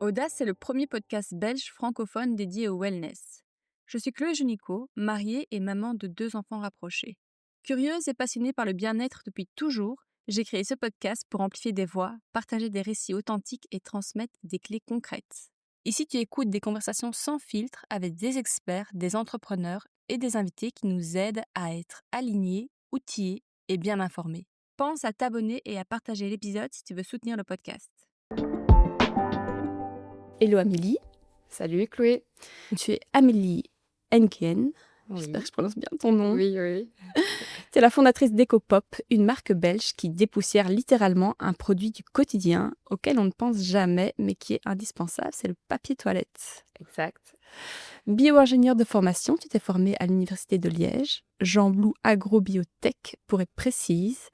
Audace, c'est le premier podcast belge francophone dédié au wellness. Je suis Chloé Junico, mariée et maman de 2 enfants rapprochés. Curieuse et passionnée par le bien-être depuis toujours, j'ai créé ce podcast pour amplifier des voix, partager des récits authentiques et transmettre des clés concrètes. Ici, tu écoutes des conversations sans filtre avec des experts, des entrepreneurs et des invités qui nous aident à être alignés, outillés et bien informés. Pense à t'abonner et à partager l'épisode si tu veux soutenir le podcast. Hello Amélie, Salut Chloé. tu es Amélie Henken, j'espère que Oui, je prononce bien ton nom. oui. Tu es la fondatrice d'EcoPop, une marque belge qui dépoussière littéralement un produit du quotidien auquel on ne pense jamais mais qui est indispensable, c'est le papier toilette. Exact. Bio-ingénieur de formation, tu t'es formée à l'Université de Liège, Jean Blou Agrobiotech pour être précise,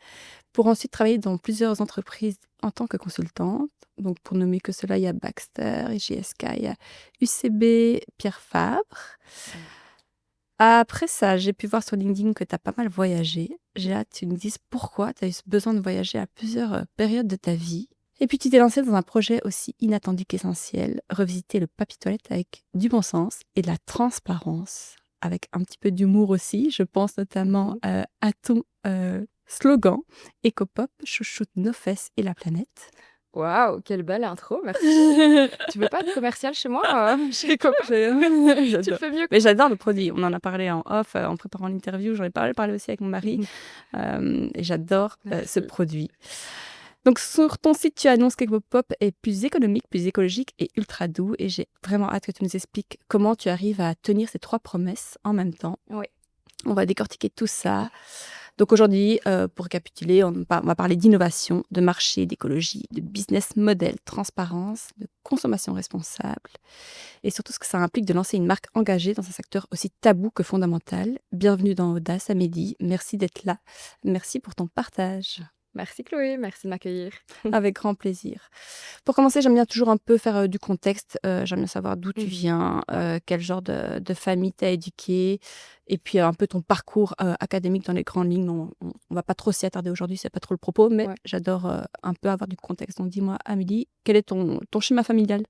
pour ensuite travailler dans plusieurs entreprises en tant que consultante. Donc pour nommer que cela, il y a Baxter, GSK, il y a UCB, Pierre Fabre. Après ça, j'ai pu voir sur LinkedIn que tu as pas mal voyagé. J'ai hâte que tu nous dises pourquoi tu as eu ce besoin de voyager à plusieurs périodes de ta vie. Et puis tu t'es lancée dans un projet aussi inattendu qu'essentiel, revisiter le papier toilette avec du bon sens et de la transparence, avec un petit peu d'humour aussi. Je pense notamment à ton slogan Ecopop, chouchoute nos fesses et la planète. Waouh, quelle belle intro, merci. Tu veux pas de commercial chez moi chez Copa? Tu le J'adore. fais mieux. Mais j'adore le produit. On en a parlé en off, en préparant l'interview. J'en ai parlé aussi avec mon mari. Et j'adore ce Merci. produit. Donc, sur ton site, tu annonces qu'Ecopop est plus économique, plus écologique et ultra doux. Et j'ai vraiment hâte que tu nous expliques comment tu arrives à tenir ces 3 promesses en même temps. Oui. On va décortiquer tout ça. Donc aujourd'hui, pour récapituler, on va parler d'innovation, de marché, d'écologie, de business model, transparence, de consommation responsable et surtout ce que ça implique de lancer une marque engagée dans un secteur aussi tabou que fondamental. Bienvenue dans Audace, Amélie. Merci d'être là. Merci pour ton partage. Merci Chloé, merci de m'accueillir. Avec grand plaisir. Pour commencer, j'aime bien toujours un peu faire du contexte. J'aime bien savoir d'où tu viens, quel genre de famille t'as éduqué, et puis un peu ton parcours académique dans les grandes lignes. On va pas trop s'y attarder aujourd'hui, c'est pas trop le propos, mais Ouais. j'adore un peu avoir du contexte. Donc dis-moi, Amélie, quel est ton schéma familial?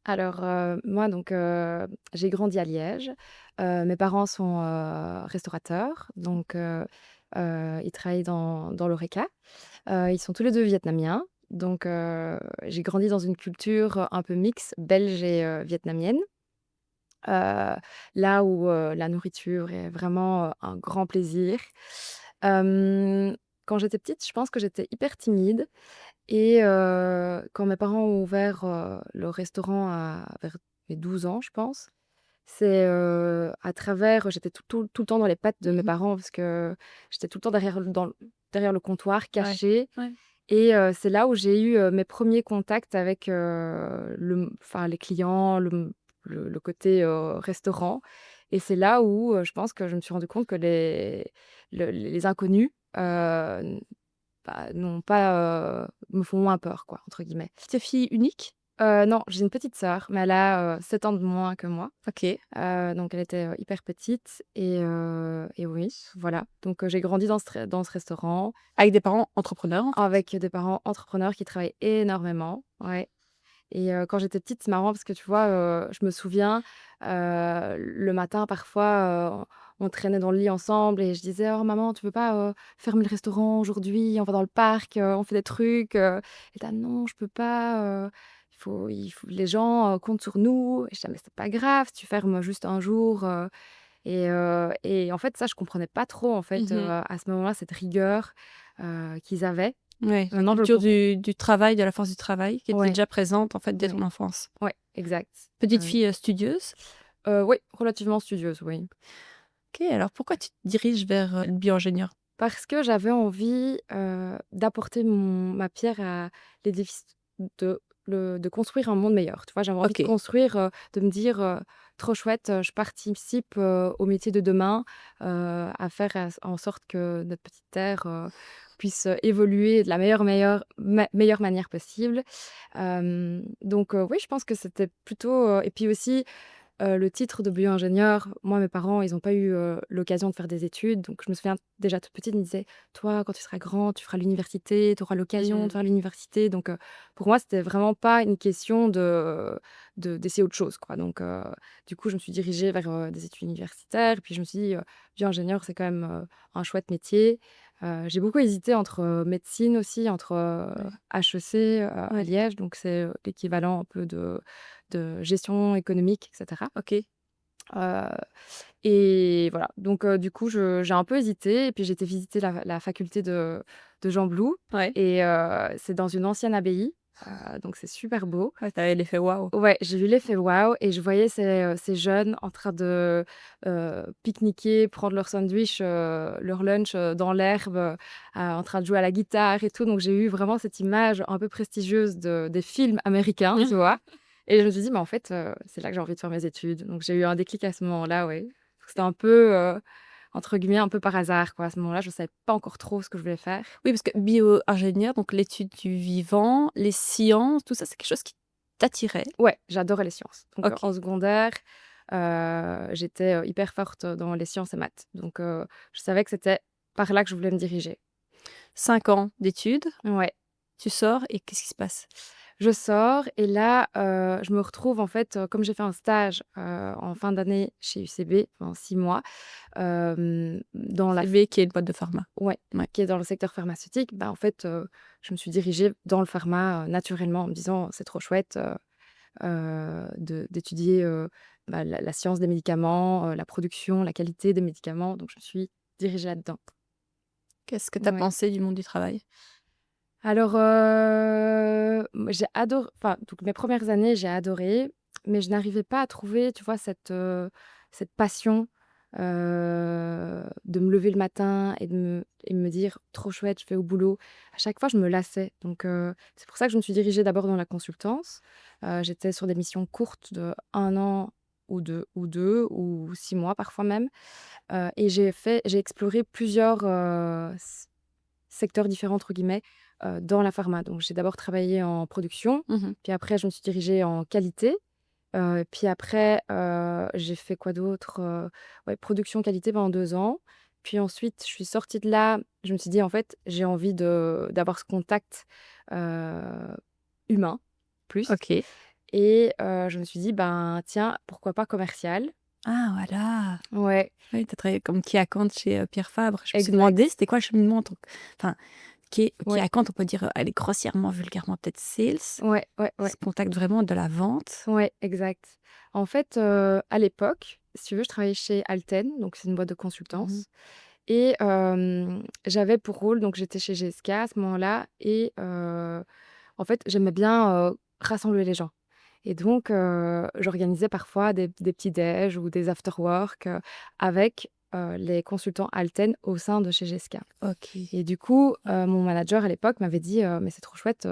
Alors, moi donc, j'ai grandi à Liège. Mes parents sont, restaurateurs, donc ils travaillent dans l'horeca. Ils sont tous les 2 vietnamiens, donc j'ai grandi dans une culture un peu mixte, belge et vietnamienne. Là où, la nourriture est vraiment, un grand plaisir. Hem, Quand j'étais petite, je pense que j'étais hyper timide et quand mes parents ont ouvert, le restaurant vers mes 12 ans, je pense, c'est, à travers j'étais tout le temps dans les pattes de mes parents parce que j'étais tout le temps derrière le comptoir, Ouais, cachée ouais. et c'est là où j'ai eu, mes premiers contacts avec, les clients, le côté, restaurant et c'est là où, je pense que je me suis rendu compte que les inconnus, n'ont pas, me font moins peur quoi, entre guillemets. Tu es fille unique? Non, j'ai une petite sœur, mais elle a, 7 ans de moins que moi. Ok. Donc elle était, hyper petite et oui, voilà. Donc j'ai grandi dans ce restaurant Avec des parents entrepreneurs, en fait? avec des parents entrepreneurs qui travaillent énormément, ouais et quand j'étais petite, c'est marrant parce que tu vois, je me souviens, le matin parfois, on traînait dans le lit ensemble et je disais: «Oh maman, tu veux pas, fermer le restaurant aujourd'hui? On va dans le parc, on fait des trucs», et elle: «Ah non, je peux pas, il faut les gens, comptent sur nous». Et je disais: «Mais c'est pas grave, tu fermes juste un jour», et en fait ça je comprenais pas trop en fait, Mhm. à ce moment-là, cette rigueur, qu'ils avaient. Ouais, la Maintenant je le culture comprends. du travail, de la force du travail, qui était Ouais, déjà présente, en fait, dès ouais, ton enfance. ouais, exact. Petite Oui. fille, studieuse? Oui, relativement studieuse, oui. OK, alors pourquoi tu te diriges vers, le bio-ingénieur? Parce que j'avais envie, d'apporter ma pierre à l'édifice de construire un monde meilleur. Tu vois? J'avais envie de OK. construire, de me dire, «Trop chouette, je participe, au métier de demain, à faire en sorte que notre petite terre, puisse, évoluer de la meilleure manière possible». Donc oui, je pense que c'était plutôt, et puis aussi le titre de bio-ingénieur, moi, mes parents, ils ont pas eu, l'occasion de faire des études, donc je me souviens déjà toute petite, ils me disaient: «Toi, quand tu seras grand, tu feras l'université, tu auras l'occasion de Mmh. faire l'université», donc pour moi, c'était vraiment pas une question d'essayer autre chose, quoi, donc du coup, je me suis dirigée vers, des études universitaires, puis je me suis dit, «Bio-ingénieur, c'est quand même, un chouette métier». J'ai beaucoup hésité entre, médecine aussi, entre, Ouais. HEC, à Ouais. Liège, donc c'est, l'équivalent un peu de gestion économique et cetera. OK. Heu et voilà, donc du coup, je j'ai un peu hésité et puis j'ai été visiter la faculté de Jean Blou Ouais. et c'est dans une ancienne abbaye, donc c'est super beau. Ouais, tu l'effet waouh. Ouais, j'ai eu l'effet waouh et je voyais ces jeunes en train de, pique-niquer, prendre leur sandwich, leur lunch, dans l'herbe, en train de jouer à la guitare et tout, donc j'ai eu vraiment cette image un peu prestigieuse des films américains, tu vois? Et je me suis dit: «Mais en fait, c'est là que j'ai envie de faire mes études», donc j'ai eu un déclic à ce moment-là, ouais. C'était un peu, entre guillemets, «un peu par hasard», quoi. À ce moment-là, je savais pas encore trop ce que je voulais faire. Oui, parce que bio-ingénieur, donc l'étude du vivant, les sciences, tout ça, c'est quelque chose qui t'attirait? Ouais, j'adorais les sciences. Donc, OK. en secondaire, j'étais, hyper forte dans les sciences et maths. Donc, je savais que c'était par là que je voulais me diriger. 5 ans d'études, Ouais. tu sors et qu'est-ce qui se passe? Je sors et là, je me retrouve en fait, comme j'ai fait un stage, en fin d'année chez UCB pendant 6 mois, dans la f CB qui est une boîte de pharma. ouais, Ouais. qui est dans le secteur pharmaceutique, bah, en fait, je me suis dirigée dans le pharma, naturellement en me disant: «C'est trop chouette, d'étudier, bah, la science des médicaments, la production, la qualité des médicaments», donc je me suis dirigée là-dedans. Qu'est-ce que tu as Ouais. pensé du monde du travail? Alors, j'ai adoré, enfin, donc mes premières années, j'ai adoré, mais je n'arrivais pas à trouver, tu vois, cette passion, de me lever le matin et de me dire: «Trop chouette, je vais au boulot». À chaque fois, je me lassais, donc c'est pour ça que je me suis dirigée d'abord dans la consultance. J'étais sur des missions courtes de 1 an ou 6 mois parfois même, et j'ai exploré plusieurs, secteurs «différents» entre guillemets, dans la pharma. Donc j'ai d'abord travaillé en production, Mmh. puis après je me suis dirigée en qualité, puis après, j'ai fait quoi d'autre? Ouais, production qualité pendant 2 ans. Puis ensuite, je suis sortie de là, je me suis dit: «En fait, j'ai envie d'avoir ce contact, heu, humain plus», OK. et je me suis dit: «Ben, tiens, pourquoi pas commercial?» Ah voilà! Ouais, Oui, tu as travaillé comme key account chez, Pierre Fabre. Je me suis exact. demandé c'était quoi le cheminement en tant que enfin, key Ouais, account, on peut dire, allez grossièrement, vulgairement peut-être sales, ouais, ouais, ouais. ce contact vraiment de la vente. Ouais, exact. En fait, à l'époque, si tu veux, je travaillais chez Alten, donc c'est une boîte de Mmh. consultance, et j'avais pour rôle, donc j'étais chez GSK à ce moment-là, et en fait, j'aimais bien, rassembler les gens, et donc j'organisais parfois des petits déj ou des after work, avec, les consultants Alten au sein de chez GSK. OK. Et du coup, Ouais. mon manager à l'époque m'avait dit: «Mais c'est trop chouette,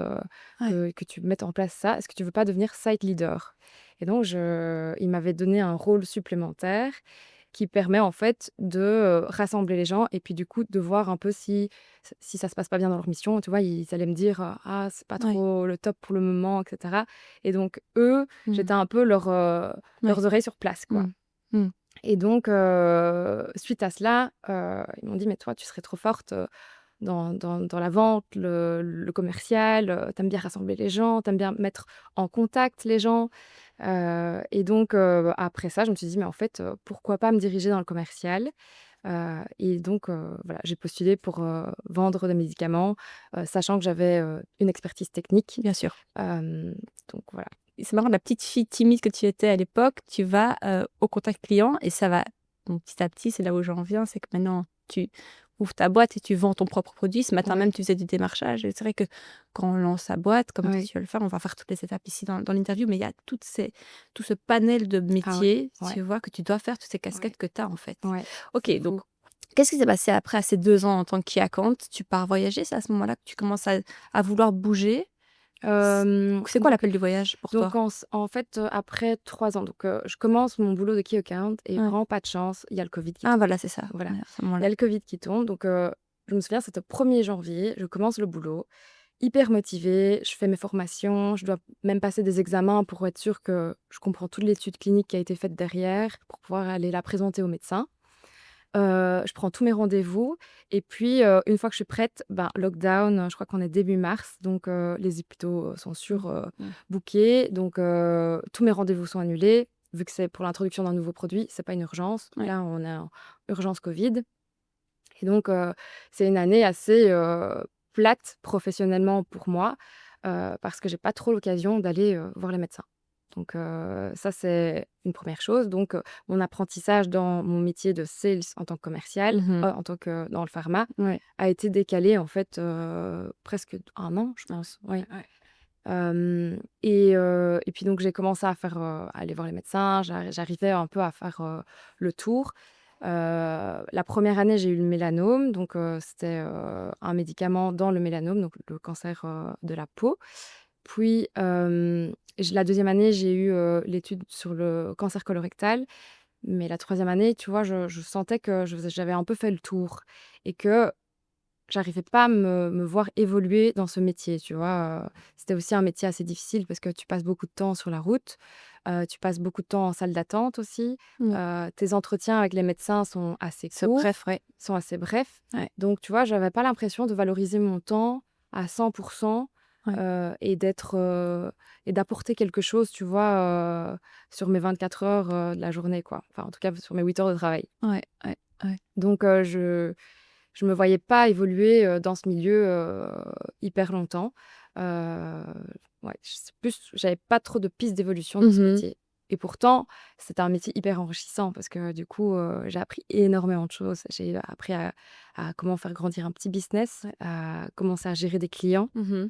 Ouais. que tu mettes en place ça. Est-ce que tu veux pas devenir site leader?» Et donc il m'avait donné un rôle supplémentaire qui permet en fait de, rassembler les gens et puis du coup de voir un peu si ça se passe pas bien dans leur mission, tu vois? Ils allaient me dire, «Ah, c'est pas Ouais. trop le top pour le moment» et cetera, et donc eux, Mmh. j'étais un peu Ouais. leurs oreilles sur place, quoi. Mmh. Mmh. Et donc suite à cela, ils m'ont dit: «Mais toi, tu serais trop forte, dans la vente, le commercial, tu bien rassembler les gens, t'aimes bien mettre en contact les gens». Et donc après ça, je me suis dit: «Mais en fait, pourquoi pas me diriger dans le commercial?» Et donc voilà, j'ai postulé pour, vendre des médicaments, sachant que j'avais, une expertise technique. Bien sûr. Hem, donc voilà. Et c'est marrant, la petite fille timide que tu étais à l'époque, tu vas, au contact client et ça va donc petit à petit, c'est là où j'en viens, c'est que maintenant tu ouvres ta boîte et tu vends ton propre produit. Ce matin même, Ouais, tu faisais du démarchage et c'est vrai que quand on lance sa boîte, comme toi ouais. tu vas le faire, on va faire toutes les étapes ici dans l'interview, mais il y a tout ce panel de Ah ouais, métiers, ouais, tu vois, que tu dois faire, toutes ces ouais, casquettes que tu as, en fait. ouais, OK, c'est donc fou. qu'est-ce qui s'est passé après à ces 2 ans en tant que key account? Tu pars voyager? C'est à ce moment-là que tu commences à vouloir bouger? C'est quoi Donc l'appel du voyage pour donc toi? en fait, après 3 ans, donc je commence mon boulot de key account et Ouais. vraiment pas de chance, il y a le covid qui Ah tombe. voilà, c'est ça, Voilà, ouais, à ce il y a moment-là. le covid qui tombe, donc je me souviens, c'était au 1er janvier, je commence le boulot hyper motivée, je fais mes formations, je dois même passer des examens pour être sûre que je comprends toute l'étude clinique qui a été faite derrière, pour pouvoir aller la présenter au médecin. Je prends tous mes rendez-vous et puis, une fois que je suis prête, ben, lockdown, je crois qu'on est début mars, donc les hôpitaux sont Mmh. Mmh. bookés, donc tous mes rendez-vous sont annulés. Vu que c'est pour l'introduction d'un nouveau produit, c'est pas une urgence. Ouais. Là, on est en urgence covid et donc c'est une année assez, plate professionnellement pour moi, parce que j'ai pas trop l'occasion d'aller, voir les médecins. Donc ça, c'est une première chose. Donc mon apprentissage dans mon métier de sales en tant que commercial, Mmh. en tant que dans le pharma, Ouais. a été décalé en fait, presque 1 an, je pense, oui. Ouais. Et puis donc j'ai commencé à faire, à aller voir les médecins, j'arrivais un peu à faire, le tour. La première année, j'ai eu le mélanome, donc c'était, un médicament dans le mélanome, donc le cancer, de la peau. Puis, j la deuxième année, j'ai eu, l'étude sur le cancer colorectal, mais la troisième année, tu vois, je sentais que j'avais un peu fait le tour et que j'arrivais pas à me voir évoluer dans ce métier, tu vois? C'était aussi un métier assez difficile parce que tu passes beaucoup de temps sur la route, tu passes beaucoup de temps en salle d'attente aussi, Ouais. tes entretiens avec les médecins sont assez C'est courts, bref, ouais. sont assez brefs. Ouais. Donc tu vois, j'avais pas l'impression de valoriser mon temps à 100 Ouais. et et d'apporter quelque chose, tu vois, sur mes 24 heures, de la journée, quoi. Enfin, en tout cas, sur mes 8 heures de travail. Ouais. Ouais. Ouais. Donc je me voyais pas évoluer, dans ce milieu, hyper longtemps. Heu, ouais, c'est plus j'avais pas trop de pistes d'évolution dans ce Mmh. métier et pourtant, c'était un métier hyper enrichissant parce que du coup, j'ai appris énormément de choses. J'ai appris à comment faire grandir un petit business, Ouais. à commencer à gérer des clients, Mmh.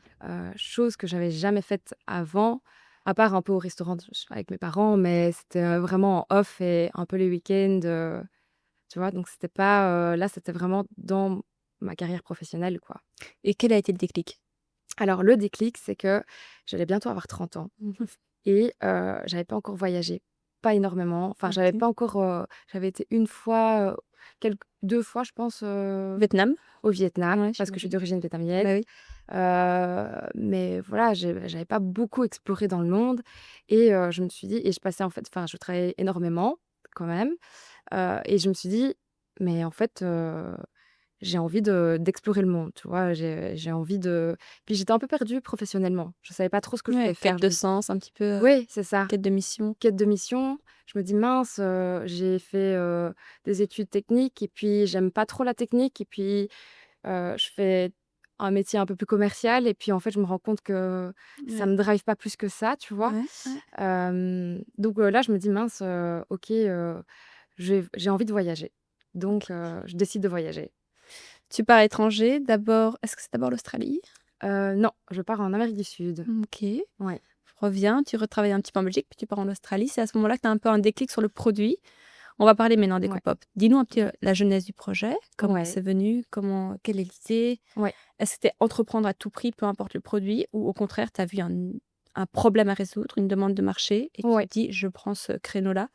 chose que j'avais jamais faite avant, à part un peu au restaurant avec mes parents, mais c'était, vraiment en off et un peu les week-ends, tu vois? Donc c'était pas, là, c'était vraiment dans ma carrière professionnelle, quoi. Et quel a été le déclic? Alors le déclic, c'est que j'allais bientôt avoir 30 ans Mmh. et j'avais pas encore voyagé, pas énormément. Enfin, j'avais OK. pas encore, j'avais été une fois, 2 fois, je pense, Vietnam? au Vietnam Ouais, parce que je suis j'imagine. d'origine vietnamienne. Bah oui. Mais voilà, j'avais pas beaucoup exploré dans le monde et je me suis dit et je passais en fait enfin, je travaillais énormément quand même, et je me suis dit: «Mais en fait, j'ai envie d'explorer le monde», tu vois? J'ai envie de puis j'étais un peu perdue professionnellement. Je savais pas trop ce que je Ouais, voulais quête faire. de sens un petit peu, Oui, c'est ça, quête de mission. quête de mission. Je me dis: «Mince, j'ai fait, des études techniques et puis j'aime pas trop la technique et puis, je fais un métier un peu plus commercial et puis en fait, je me rends compte que ça Ouais. me drive pas plus que ça», tu vois? Ouais, ouais. Donc là, je me dis: «Mince, OK, j'ai envie de voyager». Donc OK. je décide de voyager. Tu pars à l'étranger d'abord, est-ce que c'est d'abord l'Australie? Non, je pars en Amérique du Sud. OK. Ouais, Reviens, tu retravailles un petit peu en Belgique, puis tu pars en Australie. C'est à ce moment-là que tu as un peu un déclic sur le produit. On va parler maintenant ouais, d'EcoPop. Dis-nous un petit, ouais, la genèse du projet, comment ouais, c'est venu, comment quelle est l'idée? ouais. Est-ce que c'était entreprendre à tout prix, peu importe le produit, ou au contraire, tu as vu un problème à résoudre, une demande de marché et tu te Ouais, dis: «Je prends ce créneau-là»?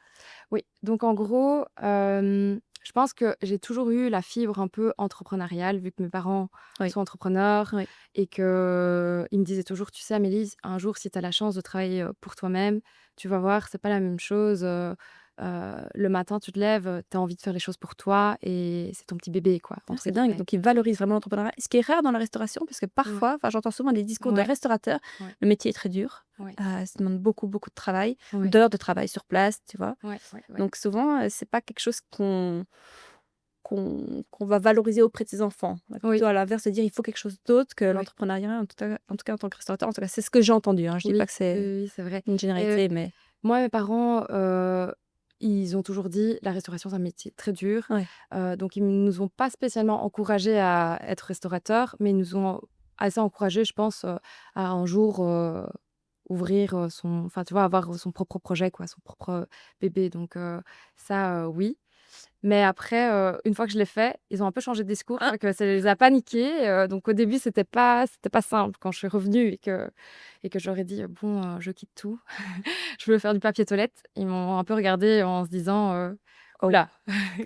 oui. Donc en gros, je pense que j'ai toujours eu la fibre un peu entrepreneuriale vu que mes parents Oui, sont entrepreneurs oui, et qu'ils me disaient toujours: «Tu sais Amélie, un jour si tu as la chance de travailler, pour toi-même, tu vas voir, c'est pas la même chose, le matin tu te lèves, tu as envie de faire les choses pour toi et c'est ton petit bébé quoi», ah, entre c'est dingue, guillemets. donc ils valorisent vraiment l'entrepreneuriat. Ce qui est rare dans la restauration parce que Ouais, parfois, enfin, j'entends souvent des discours de ouais, restaurateurs, ouais, le métier est très dur, ouais, ça demande beaucoup, beaucoup de travail, ouais, d'heures de travail sur place, tu vois? ouais, ouais, ouais. Donc souvent, c'est pas quelque chose qu'on va valoriser auprès de ses enfants. On va Oui, plutôt à l'inverse se dire: «Il faut quelque chose d'autre que oui, l'entrepreneuriat», en tout cas en tant que restaurateur, en tout cas c'est ce que j'ai entendu, hein. Je dis oui, pas que oui, c'est oui, c'est vrai une et généralité, mais moi, mes parents, ils ont toujours dit: «La restauration, c'est un métier très dur». ouais, Donc ils nous ont pas spécialement encouragés à être restaurateurs, mais ils nous ont assez encouragés, je pense, à un jour, ouvrir, son enfin, tu vois, avoir son propre projet, quoi, son propre bébé. Donc ça, oui. Mais après, une fois que je l'ai fait, ils ont un peu changé de discours. Je hein, crois que ça les a paniqués, donc au début, c'était pas simple quand je suis revenue et que je leur ai dit: «Bon, je quitte tout, je veux faire du papier toilette». Ils m'ont un peu regardée en se disant: Oh. là,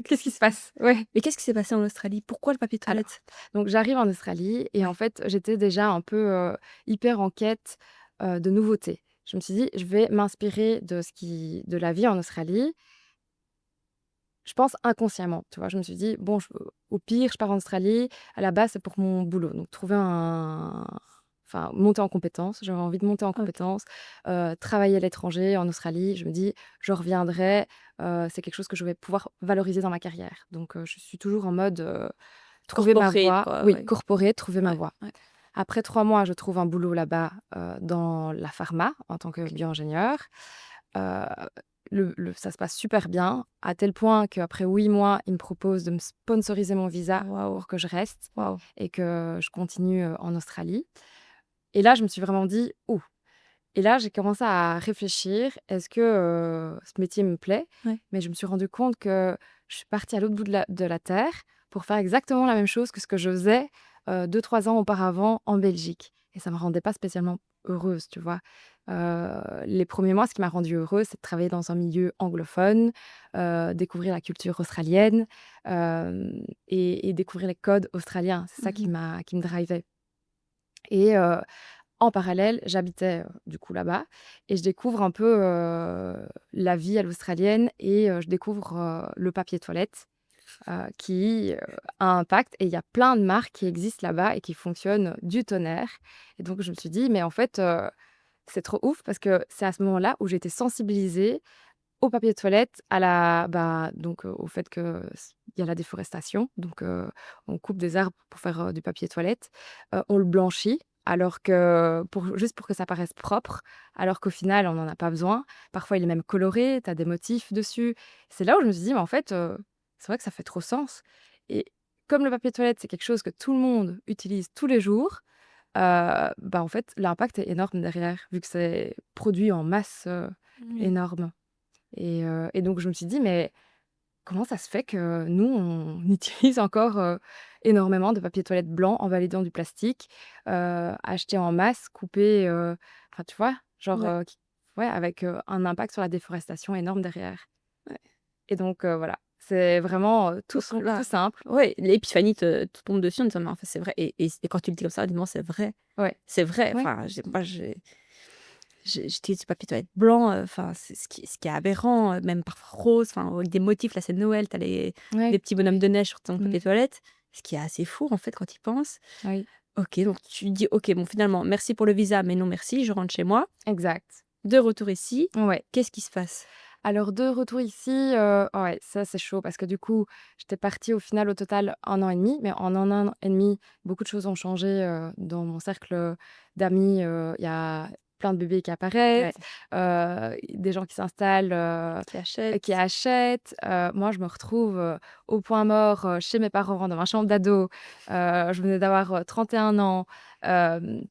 qu'est-ce qui se passe? Ouais. Mais qu'est-ce qui s'est passé en Australie? Pourquoi le papier Alors, toilette? donc j'arrive en Australie et en Ouais. fait, j'étais déjà un peu, hyper en quête, de nouveautés. Je me suis dit: «Je vais m'inspirer de la vie en Australie». Je pense inconsciemment, tu vois? Je me suis dit: «Bon, au pire, je pars en Australie, à la base, c'est pour mon boulot». Donc trouver monter en compétences. J'avais envie de monter en OK. compétences, travailler à l'étranger, en Australie. Je me dis: «Je reviendrai, c'est quelque chose que je vais pouvoir valoriser dans ma carrière». Donc je suis toujours en mode, trouver ma Corporate voie. quoi, Oui, ouais. corporate, trouver ma Ouais, voie. ouais. Après 3 mois, je trouve un boulot là-bas, dans la pharma, en tant que OK. bio-ingénieure. Heu, le ça se passe super bien, à tel point qu'après 8 mois, ils me proposent de me sponsoriser mon visa Waouh, pour que je reste waouh. et que je continue, en Australie. Et là, je me suis vraiment dit: «Ouh!» Et là, j'ai commencé à réfléchir. Est-ce que, ce métier me plaît? Ouais. Mais je me suis rendu compte que je suis partie à l'autre bout de la terre pour faire exactement la même chose que ce que je faisais, 2-3 ans auparavant en Belgique et ça me rendait pas spécialement heureuse, tu vois? Les premiers mois, ce qui m'a rendue heureuse, c'est de travailler dans un milieu anglophone, découvrir la culture australienne, et découvrir les codes australiens. C'est ça Mmh. qui me drivait et en parallèle, j'habitais, du coup là-bas et je découvre un peu, la vie à l'australienne et je découvre, le papier toilette, qui, a un impact et il y a plein de marques qui existent là-bas et qui fonctionnent du tonnerre et donc je me suis dit: «Mais en fait, c'est trop ouf» parce que c'est à ce moment-là où j'ai été sensibilisée au papier toilette, au fait que il y a la déforestation, donc on coupe des arbres pour faire, du papier toilette. On le blanchit alors que pour que ça paraisse propre, alors qu'au final, on n'en a pas besoin. Parfois, il est même coloré, tu as des motifs dessus. C'est là où je me suis dit: «Mais en fait, c'est vrai que ça fait trop sens» et comme le papier toilette, c'est quelque chose que tout le monde utilise tous les jours, en fait, l'impact est énorme derrière, vu que c'est produit en masse, Oui. énorme. Et donc je me suis dit: «Mais comment ça se fait que nous, on utilise encore, énormément de papier toilette blanc emballé dans du plastique, acheté en masse, coupé, enfin tu vois? Genre, Ouais, qui ouais, avec, un impact sur la déforestation énorme derrière». ouais. Et donc voilà, c'est vraiment, Donc là tout simple. ouais, l'épiphanie te tombe dessus en disant: «Mais en fait, c'est vrai» et quand tu le dis comme ça, honnêtement, c'est vrai. Ouais, C'est vrai, ouais, enfin, j'utilise du papier toilette blanc, enfin, c'est ce qui est aberrant, même parfois rose, enfin, avec des motifs. Là, c'est Noël, tu as les ouais, petits bonhommes de neige sur ton mmh, papier toilette, ce qui est assez fou, en fait, quand tu y penses. oui, OK, donc tu te dis: «OK, bon, finalement, merci pour le visa, mais non merci, je rentre chez moi». exact. De retour ici, Ouais. qu'est-ce qui se passe? Alors de retour ici, ouais, ça c'est chaud parce que du coup, j'étais partie au final au total 1 an et demi, mais en 1 an et demi, beaucoup de choses ont changé, dans mon cercle, d'amis, il y a plein de bébés qui apparaissent, Ouais, des gens qui s'installent, qui qui achète. achètent. Moi, je me retrouve, au point mort, chez mes parents dans ma chambre d'ado. Je venais d'avoir, 31 ans.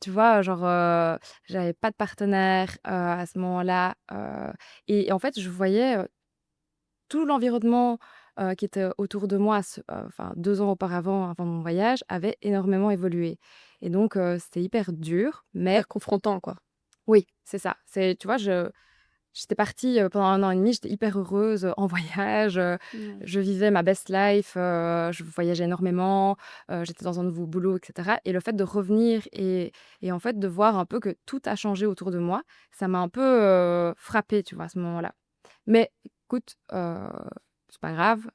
Tu vois? Genre, j'avais pas de partenaire, à ce moment-là, et en fait, je voyais, tout l'environnement, qui était autour de moi 2 ans auparavant, avant mon voyage, avait énormément évolué et donc c'était hyper dur, mais Hyper confrontant, quoi. oui, c'est ça. C'est tu vois, j'étais partie, pendant 1 an et demi, j'étais hyper heureuse, en voyage, Ouais. je vivais ma best life, je voyageais énormément, j'étais dans un nouveau boulot et cetera et le fait de revenir et en fait de voir un peu que tout a changé autour de moi, ça m'a un peu, frappée, tu vois, à ce moment-là. Mais écoute, c'est pas grave,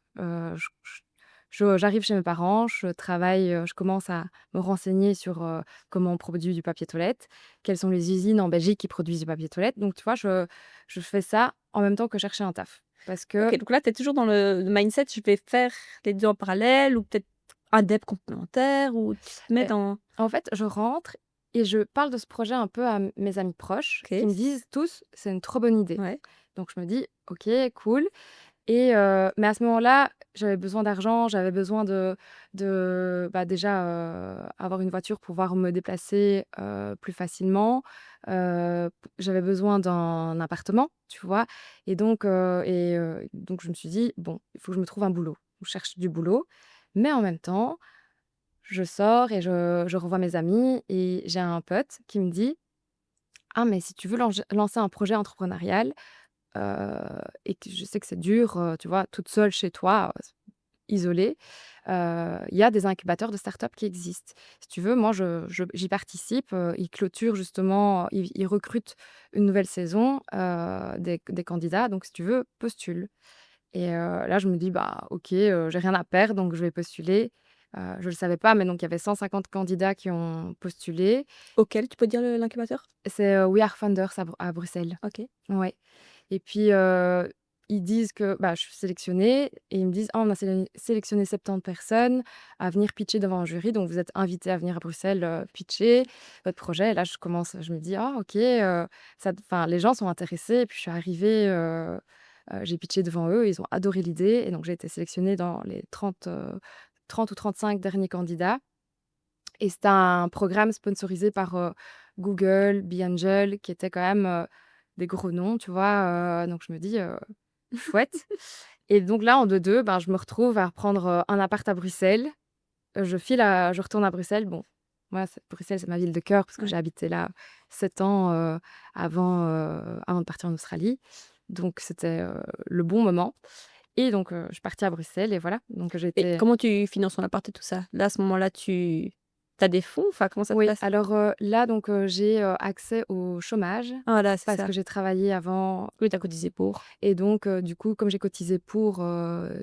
j'arrive chez mes parents, je travaille, je commence à me renseigner sur, comment on produit du papier toilette, quelles sont les usines en Belgique qui produisent du papier toilette. Donc tu vois, je fais ça en même temps que chercher un taf. Parce que OK, donc là, tu es toujours dans le mindset: «Je vais faire les 2 en parallèle» ou peut-être un DEP complémentaire ou tu te mets beh, dans en fait, je rentre et je parle de ce projet un peu à mes amis proches qui OK, me disent tous: «C'est une trop bonne idée». ouais, Donc je me dis: «OK, cool». Mais à ce moment-là, j'avais besoin d'argent, j'avais besoin déjà, avoir une voiture pour pouvoir me déplacer, plus facilement. J'avais besoin d'un appartement, tu vois? Donc je me suis dit: «Bon, il faut que je me trouve un boulot». Je cherche du boulot, mais en même temps, je sors et je revois mes amis et j'ai un pote qui me dit: «Ah mais si tu veux lancer un projet entrepreneurial, et que je sais que c'est dur, tu vois, toute seule chez toi, isolée, il y a des incubateurs de start-up qui existent. Si tu veux, moi, j'y participe, ils clôturent justement, ils recrutent une nouvelle saison, des candidats, donc si tu veux, postule. Et là, je me dis: «Bah, OK, j'ai rien à perdre, donc je vais postuler». Je le savais pas, mais donc il y avait 150 candidats qui ont postulé. Auquel tu peux dire l'incubateur? C'est, We Are Founders à Bruxelles. OK. Ouais. Et puis, ils disent que, bah, je suis sélectionnée et ils me disent: «Ah, on a sélectionné 70 personnes à venir pitcher devant un jury, donc vous êtes invités à venir à Bruxelles, pitcher votre projet». Et là, je me dis: «Ah OK, ça enfin, les gens sont intéressés». Et puis je suis arrivée, j'ai pitché devant eux, ils ont adoré l'idée et donc j'ai été sélectionnée dans les 30 ou 35 derniers candidats. Et c'était un programme sponsorisé par, Google, Be qui étaient quand même, des gros noms, tu vois? Donc je me dis, «Chouette». Et donc là, en 2-2, ben, je me retrouve à reprendre, un appart à Bruxelles. Je retourne à Bruxelles. Bon, moi, Bruxelles, c'est ma ville de cœur parce que Ouais. j'ai habité là 7 ans, avant de partir en Australie. Donc c'était, le bon moment. Et donc je suis partie à Bruxelles et voilà, donc Et j'étais. comment tu finances ton appart et tout ça? Là, à ce moment-là, tu as des fonds? Enfin, comment ça se Oui, passe? alors, là donc j'ai, accès au chômage Ah voilà, c'est parce ça. que j'ai travaillé avant. Oui, tu as cotisé pour. Et donc du coup, comme j'ai cotisé pour,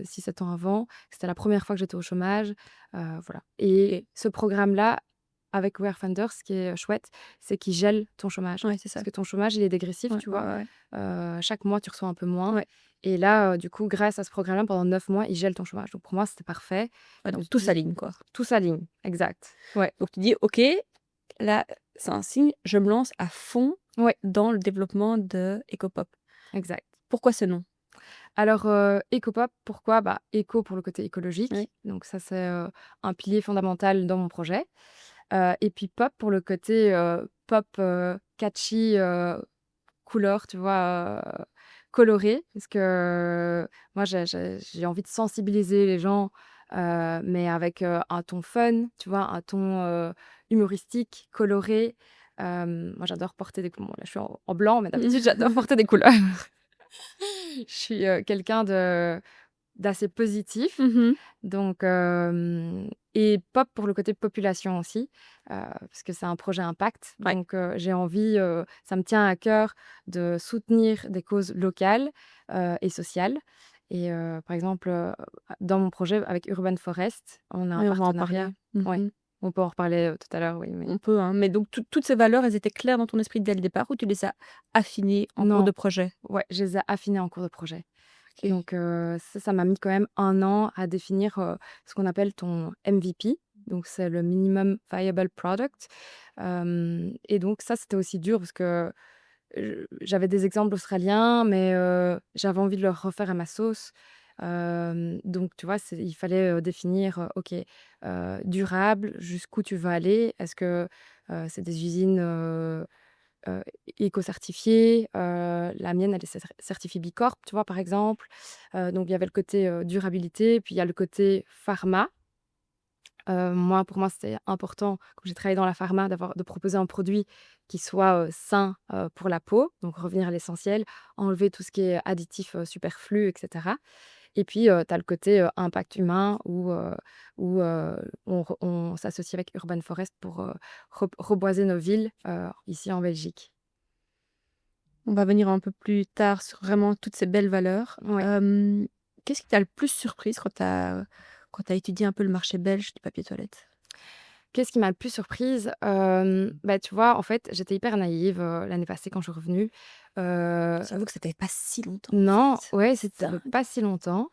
6-7 ans avant, c'était la première fois que j'étais au chômage, voilà. Et OK. ce programme-là, avec Wear Funders, ce qui est chouette, c'est qu'il gèle ton chômage. Ouais, c'est Parce ça. que ton chômage, il est dégressif, Ouais, tu ouais, vois? ouais. Chaque mois, tu reçois un peu moins. Ouais. Et là, du coup, grâce à ce programme-là, pendant 9 mois, il gèle ton chômage. Donc pour moi, c'était parfait. Ouais, Je me donc suis tout dit: s'aligne, quoi. «Tout s'aligne». Exact. Ouais, Donc tu dis: «OK, là, c'est un signe, je me lance à fond ouais, dans le développement de Ecopop». exact. Pourquoi ce nom? Alors, écopop, pourquoi? Bah, éco pour le côté écologique, Oui. donc ça, c'est, un pilier fondamental dans mon projet. Et puis pop pour le côté, pop, catchy, couleur, tu vois? Coloré, parce que moi, j'ai envie de sensibiliser les gens, mais avec, un ton fun, tu vois? Un ton, humoristique, coloré. Moi, j'adore porter des bon, là, je suis en blanc, mais d'habitude, j'adore porter des couleurs. Je suis, quelqu'un d'assez positif, Mmh. donc et pop pour le côté population aussi, parce que c'est un projet impact, Ouais. donc j'ai envie, ça me tient à cœur de soutenir des causes locales, et sociales. Et par exemple, dans mon projet avec Urban Forest, on a un Oui, on va en parler. partenariat. Ouais, Mmh. on peut en reparler, tout à l'heure, oui, mais On peut, hein, mais donc toutes ces valeurs, elles étaient claires dans ton esprit dès le départ ou tu les as affinées en cours non, de projet? ouais, je les ai affinées en cours de projet. OK. Donc ça m'a mis quand même 1 an à définir, ce qu'on appelle ton MVP, donc c'est le minimum viable product. Et donc ça, c'était aussi dur parce que, j'avais des exemples australiens, mais j'avais envie de le refaire à ma sauce. Donc tu vois, il fallait, définir, OK, durable, jusqu'où tu veux aller. Est-ce que, c'est des usines, heu, éco-certifiée. La mienne, elle est certifiée Bicorp, tu vois, par exemple. Donc il y avait le côté, durabilité, puis il y a le côté pharma. Moi, pour moi, c'était important, comme j'ai travaillé dans la pharma, de proposer un produit qui soit, sain, pour la peau, donc revenir à l'essentiel, enlever tout ce qui est additif, superflu et cetera. Et puis, tu as le côté, impact humain où on s'associe avec Urban Forest pour, reboiser nos villes, ici en Belgique. On va venir un peu plus tard sur vraiment toutes ces belles valeurs. Ouais. Qu'est-ce qui t'a le plus surprise quand tu as étudié un peu le marché belge du papier toilette? Qu'est-ce qui m'a le plus surprise? Bah, tu vois, en fait, j'étais hyper naïve, l'année passée quand je suis revenue. Heu, J'avoue que ça fait pas si longtemps, en non, fait. ouais, C'est ça fait dingue. pas si longtemps.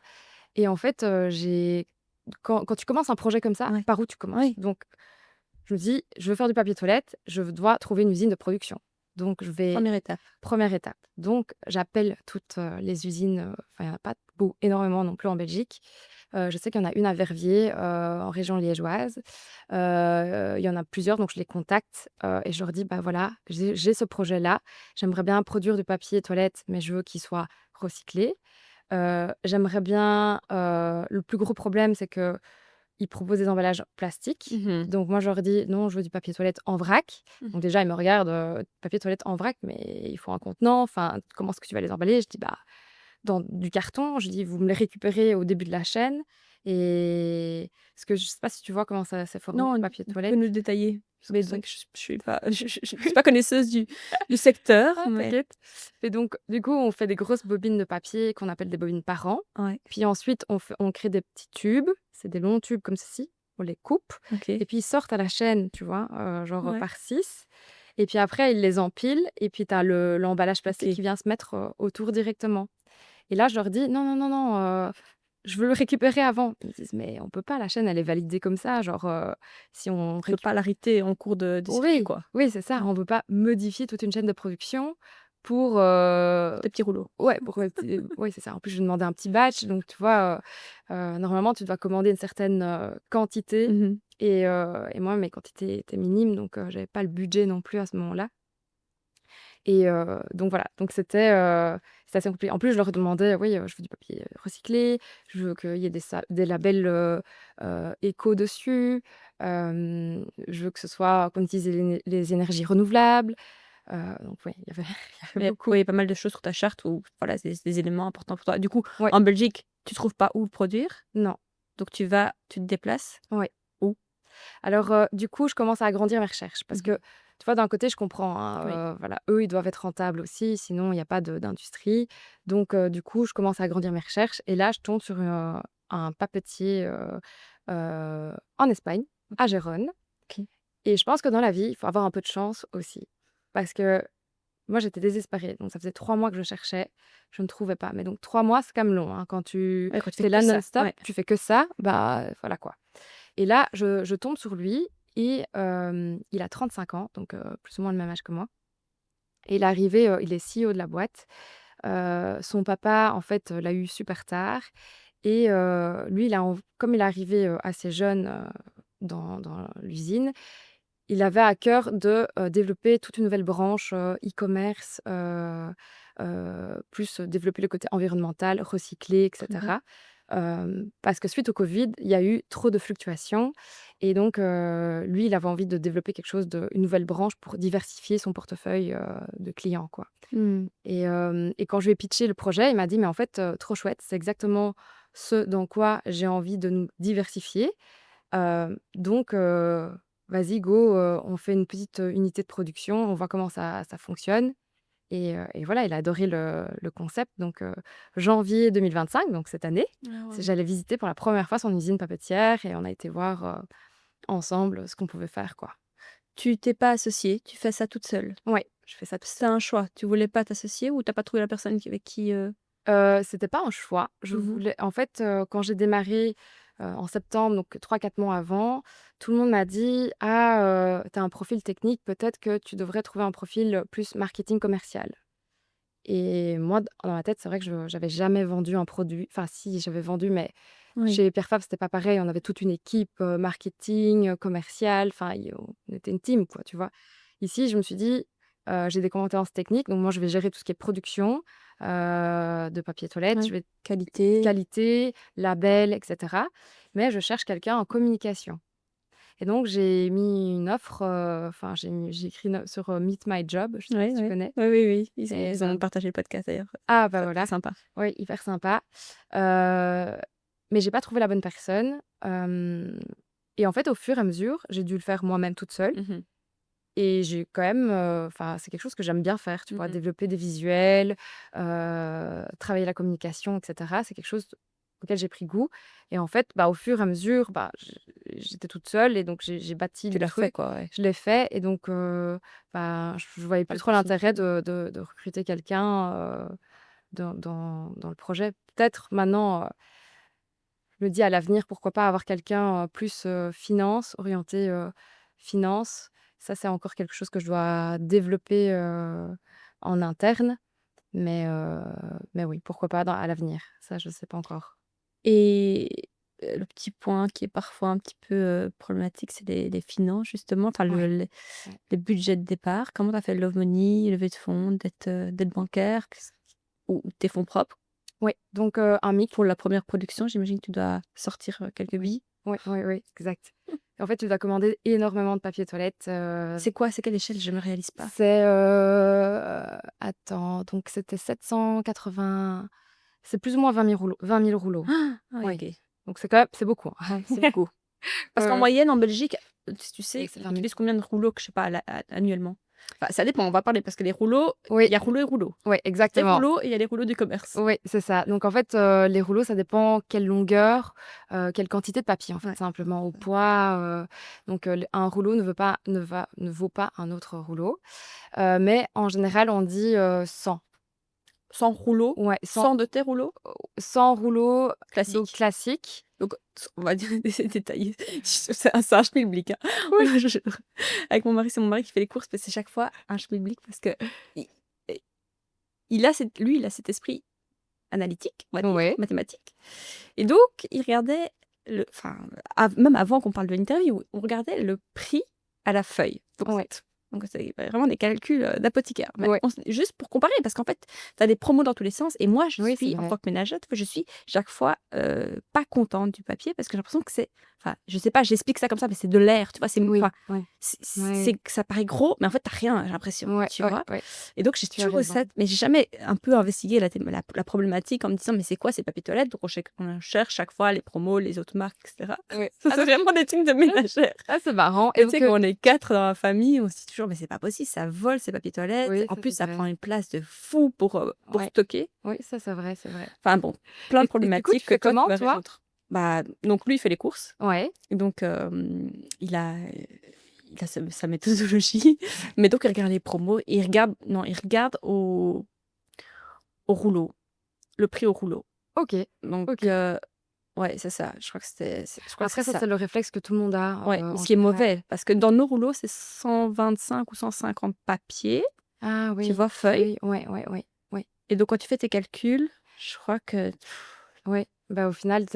Et en fait, j'ai quand tu commences un projet comme ça, Ouais. par où tu commences? Oui, Donc je me dis: «Je veux faire du papier toilette, je dois trouver une usine de production». Donc je vais première étape. première étape, donc j'appelle toutes, les usines, enfin, il y en a pas énormément non plus en Belgique. Je sais qu'il y en a une à Verviers, en région liégeoise. Il y en a plusieurs, donc je les contacte, et je leur dis: «Bah, voilà, j'ai ce projet-là. J'aimerais bien produire du papier toilette, mais je veux qu'il soit recyclé. J'aimerais bien, le plus gros problème, c'est que ils proposent des emballages plastiques. Mmh. Donc moi, je leur dis: «Non, je veux du papier toilette en vrac». Mmh. Donc déjà, ils me regardent: «Papier toilette en vrac, mais il faut un contenant, enfin, comment est-ce que tu vas les emballer?» Je dis: «Bah, dans du carton». Je dis: «Vous me les récupérez au début de la chaîne». Et parce que je sais pas si tu vois comment ça s'est formé, Non, le papier tu peux toilette? nous détailler? Parce que Mais c'est vrai donc que je suis pas je suis pas connaisseuse du secteur, ah, mais t'inquiète. Et donc du coup, on fait des grosses bobines de papier qu'on appelle des bobines parents. ouais, Puis ensuite, on crée des petits tubes, c'est des longs tubes comme ceci, on les coupe OK, et puis ils sortent à la chaîne, tu vois? Genre, ouais, par 6. Et puis après, ils les empilent et puis tu as l'emballage plastique OK. qui vient se mettre, autour directement. Et là, je leur dis: «Non, non, non, non, je veux le récupérer avant». Ils me disent: «Mais on peut pas, la chaîne, elle est validée comme ça, genre, si on Tu peux récup». pas l'arrêter en cours de circuit, Oui, quoi? oui, c'est ça, Mmh. on veut pas modifier toute une chaîne de production pour, Pour tes petits rouleaux. ouais, pour mes petits oui, c'est ça. En plus, je demandais un petit batch, donc tu vois, normalement, tu dois commander une certaine, quantité. Mmh. Et moi, mes quantités étaient minimes, donc j'avais pas le budget non plus à ce moment-là. Et donc voilà, donc c'était assez compliqué. En plus, je leur demandais: «Oui, je veux du papier, recyclé, je veux qu'il y ait des labels, éco dessus, je veux que ce soit qu'on utilise les énergies renouvelables». Donc oui, il y avait il y avait Mais beaucoup. oui, il y a pas mal de choses sur ta charte où voilà, c'est des éléments importants pour toi. Du coup, Ouais, en Belgique, tu trouves pas où produire, non, donc tu te déplaces ouais. où? Alors, du coup, je commence à agrandir mes recherches parce Mmh. que, tu vois, d'un côté, je comprends, Oui. hein, voilà, eux, ils doivent être rentables aussi, sinon il y a pas d'industrie. Donc, du coup, je commence à agrandir mes recherches et là, je tombe sur, un papetier, en Espagne, à OK, Gérone. OK. Et je pense que dans la vie, il faut avoir un peu de chance aussi. Parce que moi, j'étais désespérée, donc ça faisait 3 mois que je cherchais, je ne trouvais pas. Mais donc 3 mois, c'est quand même long, hein, quand tu Ouais, quand tu fais es que là ça, non-stop, ouais. tu fais que ça, bah, voilà, quoi. Et là, je tombe sur lui et il a 35 ans, donc plus ou moins le même âge que moi. Et il est arrivé, il est CEO de la boîte. Son papa, en fait, l'a eu super tard et lui, comme il est arrivé, assez jeune, dans l'usine, il avait à cœur de, développer toute une nouvelle branche, e-commerce, plus développer le côté environnemental, recycler et Trop bien. cetera. Parce que suite au covid, il y a eu trop de fluctuations et donc lui, il avait envie de développer quelque chose une nouvelle branche pour diversifier son portefeuille, de clients, quoi. Mmh. Et quand je lui ai pitché le projet, il m'a dit: «Mais en fait, trop chouette, c'est exactement ce dans quoi j'ai envie de nous diversifier. Donc vas-y go, on fait une petite, unité de production, on voit comment ça fonctionne». Et voilà, il a adoré le concept. Donc janvier 2025, donc cette année, Ah c'est waouh. j'allais visiter pour la première fois son usine papetière et on a été voir, ensemble ce qu'on pouvait faire, quoi. Tu t'es pas associée, tu fais ça toute seule? Ouais, je fais ça toute C'est seule. un choix, tu voulais pas t'associer ou tu as pas trouvé la personne qui avec qui? C'était pas un choix. Je Mmh mh. voulais en fait, quand j'ai démarré, en septembre, donc 3 4 mois avant, tout le monde m'a dit: «Ah, tu as un profil technique, peut-être que tu devrais trouver un profil, plus marketing commercial». Et moi, dans ma tête, c'est vrai que je j'avais jamais vendu un produit. Enfin si, j'avais vendu, mais Oui. chez Pierre Fabre, c'était pas pareil. On avait toute une équipe, marketing, commerciale, enfin on était une team, quoi, tu vois? Ici, je me suis dit, j'ai des compétences techniques, donc moi, je vais gérer tout ce qui est production, de papier toilette, Ouais. je vais Qualité. qualité, label et cetera. Mais je cherche quelqu'un en communication. Et donc j'ai mis une offre, enfin j'ai écrit une sur, Meet My Job, je sais pas Ouais, si tu ouais. connais? Oui, oui, oui. Et Ils ont partagé le podcast d'ailleurs. ah bah, Ça, c'est voilà. sympa. Oui, hyper sympa. Heu, mais j'ai pas trouvé la bonne personne, et en fait, au fur et à mesure, j'ai dû le faire moi-même toute seule Mmh mh. et j'ai quand même, enfin, c'est quelque chose que j'aime bien faire, tu vois? Mmh. Développer des visuels, travailler la communication et cetera. C'est quelque chose auquel j'ai pris goût et en fait, bah, au fur et à mesure, bah, j'étais toute seule et donc j'ai bâti Tu le l'as fait truc. quoi, ouais. Je l'ai fait et donc bah, je voyais Pas plus le trop souci. l'intérêt de recruter quelqu'un, dans le projet. Peut-être maintenant, je me dis à l'avenir, pourquoi pas avoir quelqu'un, plus, finance, orienté, finance. Ça, c'est encore quelque chose que je dois développer, en interne, mais oui, pourquoi pas à l'avenir. Ça, je sais pas encore. Et le petit point qui est parfois un petit peu, problématique, c'est les finances justement, enfin Ouais, le ouais. les budgets de départ. Comment tu as fait le love money, levée de fonds, dette bancaire? Qu'est-ce ou tes fonds propres? Ouais, donc un mix. Pour la première production, j'imagine que tu dois sortir quelques billes. Oui, oui, oui, exact. Et en fait, tu dois commander énormément de papier toilette. C'est quoi? C'est quelle échelle? Je me réalise pas. C'est attends, donc c'était 780. C'est plus ou moins 20 000 rouleaux. 20 000 rouleaux. Ah oui, Oui. ok. Donc c'est quand même, c'est beaucoup, hein. Ouais, c'est beaucoup. Parce qu'en Euh, moyenne, en Belgique, tu sais, oui, c'est ils 20 000. utilisent combien de rouleaux, que je sais pas, annuellement? Enfin, ça dépend, on va parler, parce que les rouleaux, Oui, il y a rouleaux et rouleaux. oui, Les exactement. rouleaux et il y a les rouleaux du commerce. Oui, c'est ça. Donc en fait, les rouleaux, ça dépend quelle longueur, quelle quantité de papier, en fait, Ouais. simplement, au poids. Donc un rouleau ne vaut pas un autre rouleau. Mais en général, on dit 100. 100 rouleaux, Ouais, 100, 100 de tes rouleaux 100 rouleaux donc classiques. classiques. Donc, on va dire des détails. C'est un schmilblick, hein. Oui. Avec mon mari, c'est mon mari qui fait les courses, mais c'est chaque fois un schmilblick parce que il, il a lui, il a cet esprit analytique, on va dire, Ouais. mathématique. Et donc, il regardait, enfin, même avant qu'on parle de l'interview, on regardait le prix à la feuille. Ouais. Donc c'est vraiment des calculs d'apothicaire. Mais Ouais. juste pour comparer, parce qu'en fait, tu as des promos dans tous les sens. Et moi, Oui, c'est en vrai. tant que ménagère, je suis chaque fois pas contente du papier parce que j'ai l'impression que c'est. Enfin, je sais pas, j'explique ça comme ça, mais c'est de l'air, tu vois. Oui, Enfin, ouais. c'est que ça paraît gros, mais en fait, t'as rien, j'ai l'impression, Ouais, tu ouais, vois. ouais. Et donc, j'ai Tu as toujours raison. ça, mais j'ai jamais un peu investigué la problématique en me disant, mais c'est quoi ces papiers toilettes? Donc, on cherche chaque fois les promos, les autres marques, etc. Ouais. Ça, Ah, c'est vraiment des trucs de ménagère. ah, c'est marrant. Et Et tu donc, sais, quand on est 4 dans la famille, on se dit toujours, mais c'est pas possible, ça vole ces papiers toilettes. oui, En ça plus, c'est ça vrai. prend une place de fou pour Ouais. stocker. Oui, ça c'est vrai, c'est vrai. Enfin bon, plein de Et du coup, tu problématiques que fais toi, tu comment, vas toi? résoudre. Bah, donc lui, il fait les courses. Ouais. Et donc, il a sa méthodologie. Mais donc, il regarde les promos et il regarde au rouleau, le prix au rouleau. OK, Donc, OK. ouais, c'est ça. Je crois que je crois que c'est Après ça, ça. c'est le réflexe que tout le monde a, Ouais, en ce qui est général. mauvais, parce que dans nos rouleaux, c'est 125 ou 150 papiers, Ah tu oui, vois, feuilles. feuille, ouais, ouais, ouais, ouais, Et donc, quand tu fais tes calculs, je crois que ouais. Bah, au final,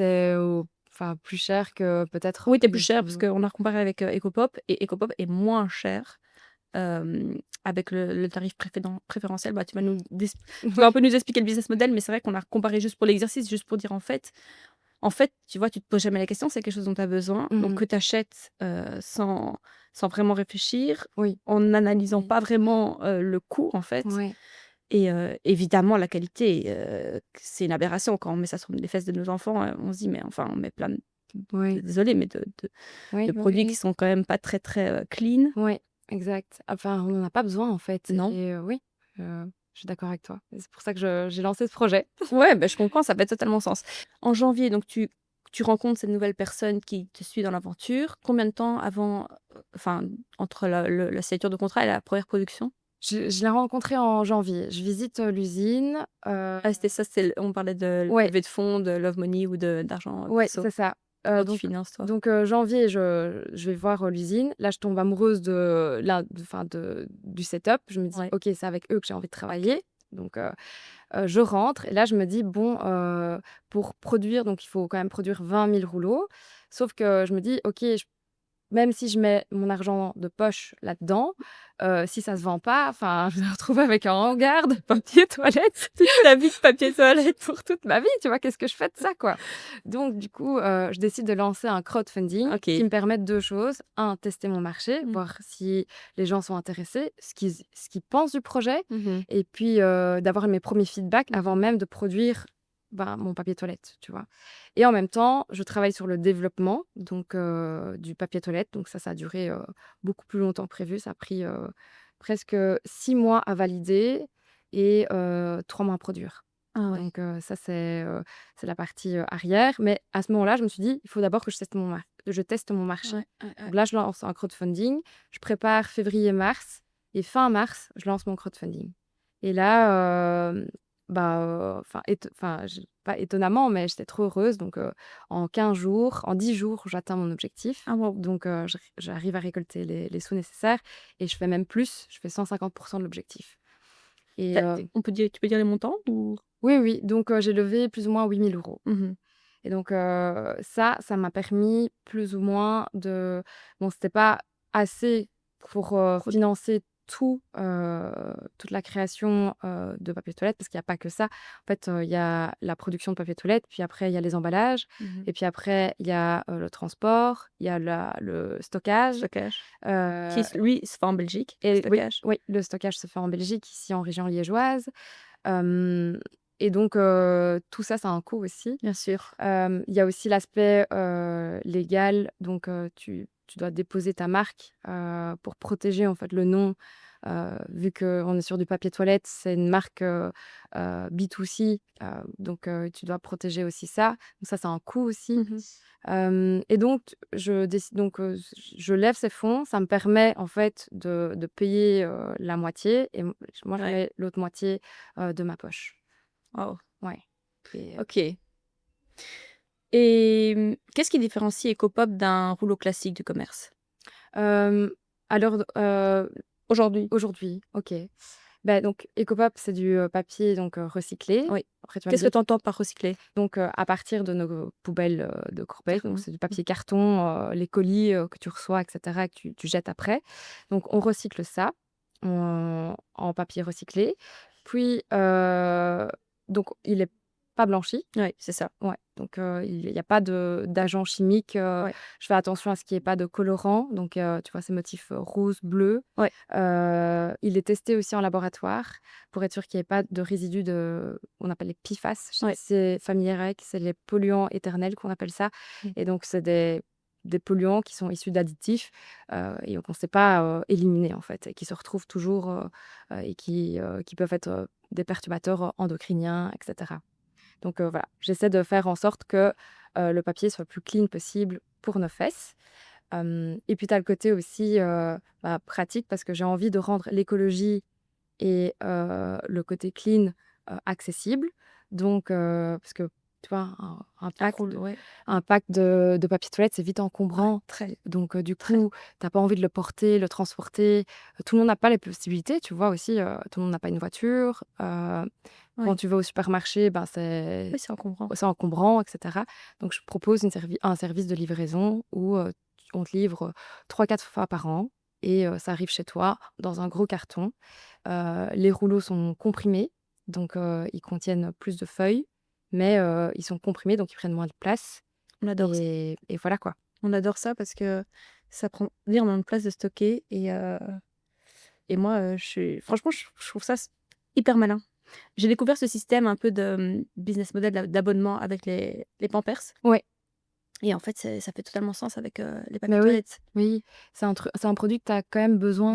enfin, plus cher que peut-être oui, tu es plus les cher parce rouleaux. qu'on a comparé avec Ecopop et Ecopop est moins cher. Avec le tarif préférentiel, bah, tu vas un Oui. peu nous expliquer le business model, mais c'est vrai qu'on a comparé juste pour l'exercice, juste pour dire en fait, tu vois, tu te poses jamais la question, c'est quelque chose dont tu as besoin, donc Mmh. que tu achètes sans vraiment réfléchir, Oui. en n'analysant Mmh. pas vraiment le coût, en fait. Ouais. Et évidemment, la qualité, c'est une aberration. Quand on met ça sur les fesses de nos enfants, on se dit, mais enfin, on met plein Oui. désolée, mais de Oui, oui, produits qui oui. sont quand même pas très, très clean. Ouais, exact. Enfin, on en a pas besoin, en fait. Non. Et oui, je suis d'accord avec toi. Et c'est pour ça que j'ai lancé ce projet. Ouais, bah, je comprends, ça fait totalement sens. En janvier, donc tu rencontres cette nouvelle personne qui te suit dans l'aventure. Combien de temps avant, enfin, entre la signature de contrat et la première production? Je l'ai rencontré en janvier. Je visite, l'usine, Ah, c'était ça, on parlait de ouais, levée de fonds, de Love Money ou d'argent ouais, perso. c'est ça. Comment tu Donc finances, toi? janvier, je vais voir, l'usine. Là, je tombe amoureuse enfin du setup. Je me dis: Ouais. «OK, c'est avec eux que j'ai envie de travailler». Donc je rentre et là, je me dis: «Bon, pour produire, donc il faut quand même produire 20 000 rouleaux». Sauf que je me dis: «OK, même si je mets mon argent de poche là-dedans, si ça se vend pas, enfin, je vais me retrouver avec un hangar de papier toilette Toute ta vie de papier toilette. pour toute ma vie, tu vois? Qu'est-ce que je fais de ça, quoi? Donc du coup, je décide de lancer un crowdfunding qui OK. me permette 2 choses. Un, tester mon marché, Mmh. voir si les gens sont intéressés, ce qu'ils pensent du projet Mmh. et puis, d'avoir mes premiers feedbacks avant Mmh. même de produire, ben, mon papier toilette, tu vois? Et en même temps, je travaille sur le développement donc du papier toilette. Donc ça a duré, beaucoup plus longtemps que prévu. Ça a pris, presque 6 mois à valider et 3 mois à produire. Ah ouais. Donc ça, c'est la partie, arrière. Mais à ce moment-là, je me suis dit: «Il faut d'abord que je teste mon marché». Ouais, ouais, ouais. Donc là, je lance un crowdfunding. Je prépare février-mars et fin mars, je lance mon crowdfunding. Et là, bah, enfin, pas étonnamment, mais j'étais trop heureuse. Donc en 15 jours, en 10 jours, j'atteins mon objectif. Ah wow. Donc j'arrive à récolter les sous nécessaires et je fais même plus, je fais 150 de l'objectif. Et Tu peux dire les montants ou? oui, oui, donc j'ai levé plus ou moins 8 000 €. Mmh. Et donc ça m'a permis plus ou moins de bon, c'était pas assez pour financer toute la création de papier toilette, parce qu'il n'y a pas que ça. En fait, il y a la production de papier toilette, puis après, il y a les emballages, Mhm. et puis après, il y a le transport, il y a le stockage. Stockage. euh, Lui, se fait en Belgique, le et oui, stockage. oui, le stockage se fait en Belgique, ici en région liégeoise. Euh, et donc, tout ça, ça a un coût aussi. Bien sûr. Il y a aussi l'aspect légal. Donc, tu dois déposer ta marque pour protéger en fait le nom. Vu qu'on est sur du papier toilette, c'est une marque B2C. Donc, tu dois protéger aussi ça. Donc, ça a un coût aussi. Mhm. Et donc, je décide, donc, je lève ces fonds. Ça me permet en fait de payer la moitié. Et moi, je Ouais. mets l'autre moitié de ma poche. Wow. Ouais. Et, Ok. Et qu'est-ce qui différencie Ecopop d'un rouleau classique du commerce euh, alors, aujourd'hui? aujourd'hui, ok. Ben, donc, Ecopop, c'est du papier donc, recyclé. Oui. Après, tu vas me Qu'est-ce que dire, tu entends par recycler? donc, à partir de nos poubelles de corbeille, donc Carrément. c'est du papier carton, les colis que tu reçois, etc., que tu jettes après. Donc, on recycle ça en papier recyclé. Puis, donc, il est pas blanchi. Oui, c'est ça. Ouais, donc il y a pas d'agents chimiques. Ouais. Je fais attention à ce qu'il y ait pas de colorant. Donc, tu vois ces motifs rose, bleu. Ouais. Il est testé aussi en laboratoire pour être sûr qu'il y ait pas de résidus on appelle les PFAS. Je sais pas Ouais. si c'est familier avec, c'est les polluants éternels qu'on appelle ça. Mm. Et donc, c'est des polluants qui sont issus d'additifs et qu'on ne sait pas éliminer en fait, et qui se retrouvent toujours et qui peuvent être des perturbateurs endocriniens, etc. Donc voilà, j'essaie de faire en sorte que le papier soit le plus clean possible pour nos fesses. Et puis tu as le côté aussi pratique, parce que j'ai envie de rendre l'écologie et le côté clean accessible. Donc, parce que tu vois, un Un pack rouleau, ouais. un pack de papier toilette, c'est vite encombrant. Très. Donc, du Très. coup, t'as pas envie de le porter, le transporter. Tout le monde n'a pas les possibilités, tu vois aussi. Tout le monde n'a pas une voiture. Quand Oui. tu vas au supermarché, ben, Oui, c'est encombrant. c'est encombrant, etc. Donc, je propose un service de livraison où on te livre 3-4 fois par an et ça arrive chez toi dans un gros carton. Les rouleaux sont comprimés, donc ils contiennent plus de feuilles, mais ils sont comprimés, donc ils prennent moins de place. On adore ça. Et voilà quoi. On adore ça parce que ça prend énormément de place de stocker. Et moi, franchement, je trouve ça hyper malin. J'ai découvert ce système un peu de business model d'abonnement avec les Pampers. Ouais, Et en fait, ça fait totalement sens avec les papiers mais oui, toilettes. oui, c'est un produit que tu as quand même Bah oui. besoin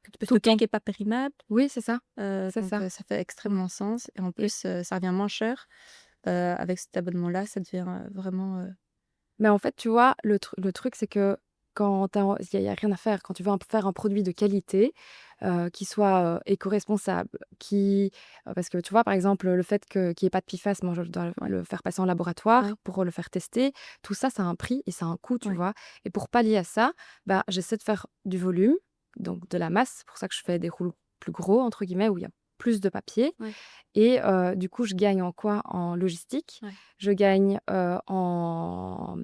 Que tu peux tout le stocker, temps. qui n'est pas périmable. Oui, c'est ça, c'est Donc, ça. ça fait extrêmement sens. Et en plus, ça revient moins cher. Avec cet abonnement-là, ça devient vraiment... Mais en fait, tu vois, le truc, c'est que quand il y a rien à faire. Quand tu veux faire un produit de qualité, qui soit éco-responsable, parce que tu vois, par exemple, le fait qu'il n'y ait pas de PFAS, moi, je dois Ouais. le faire passer en laboratoire Ouais. pour le faire tester. Tout ça, ça a un prix et ça a un coût, tu Ouais. vois. Et pour pallier à ça, bah, j'essaie de faire du volume, donc de la masse. C'est pour ça que je fais des rouleaux plus gros, entre guillemets, où il y a plus de papier. Ouais. Et du coup, je gagne en quoi? En logistique. Ouais. Je gagne en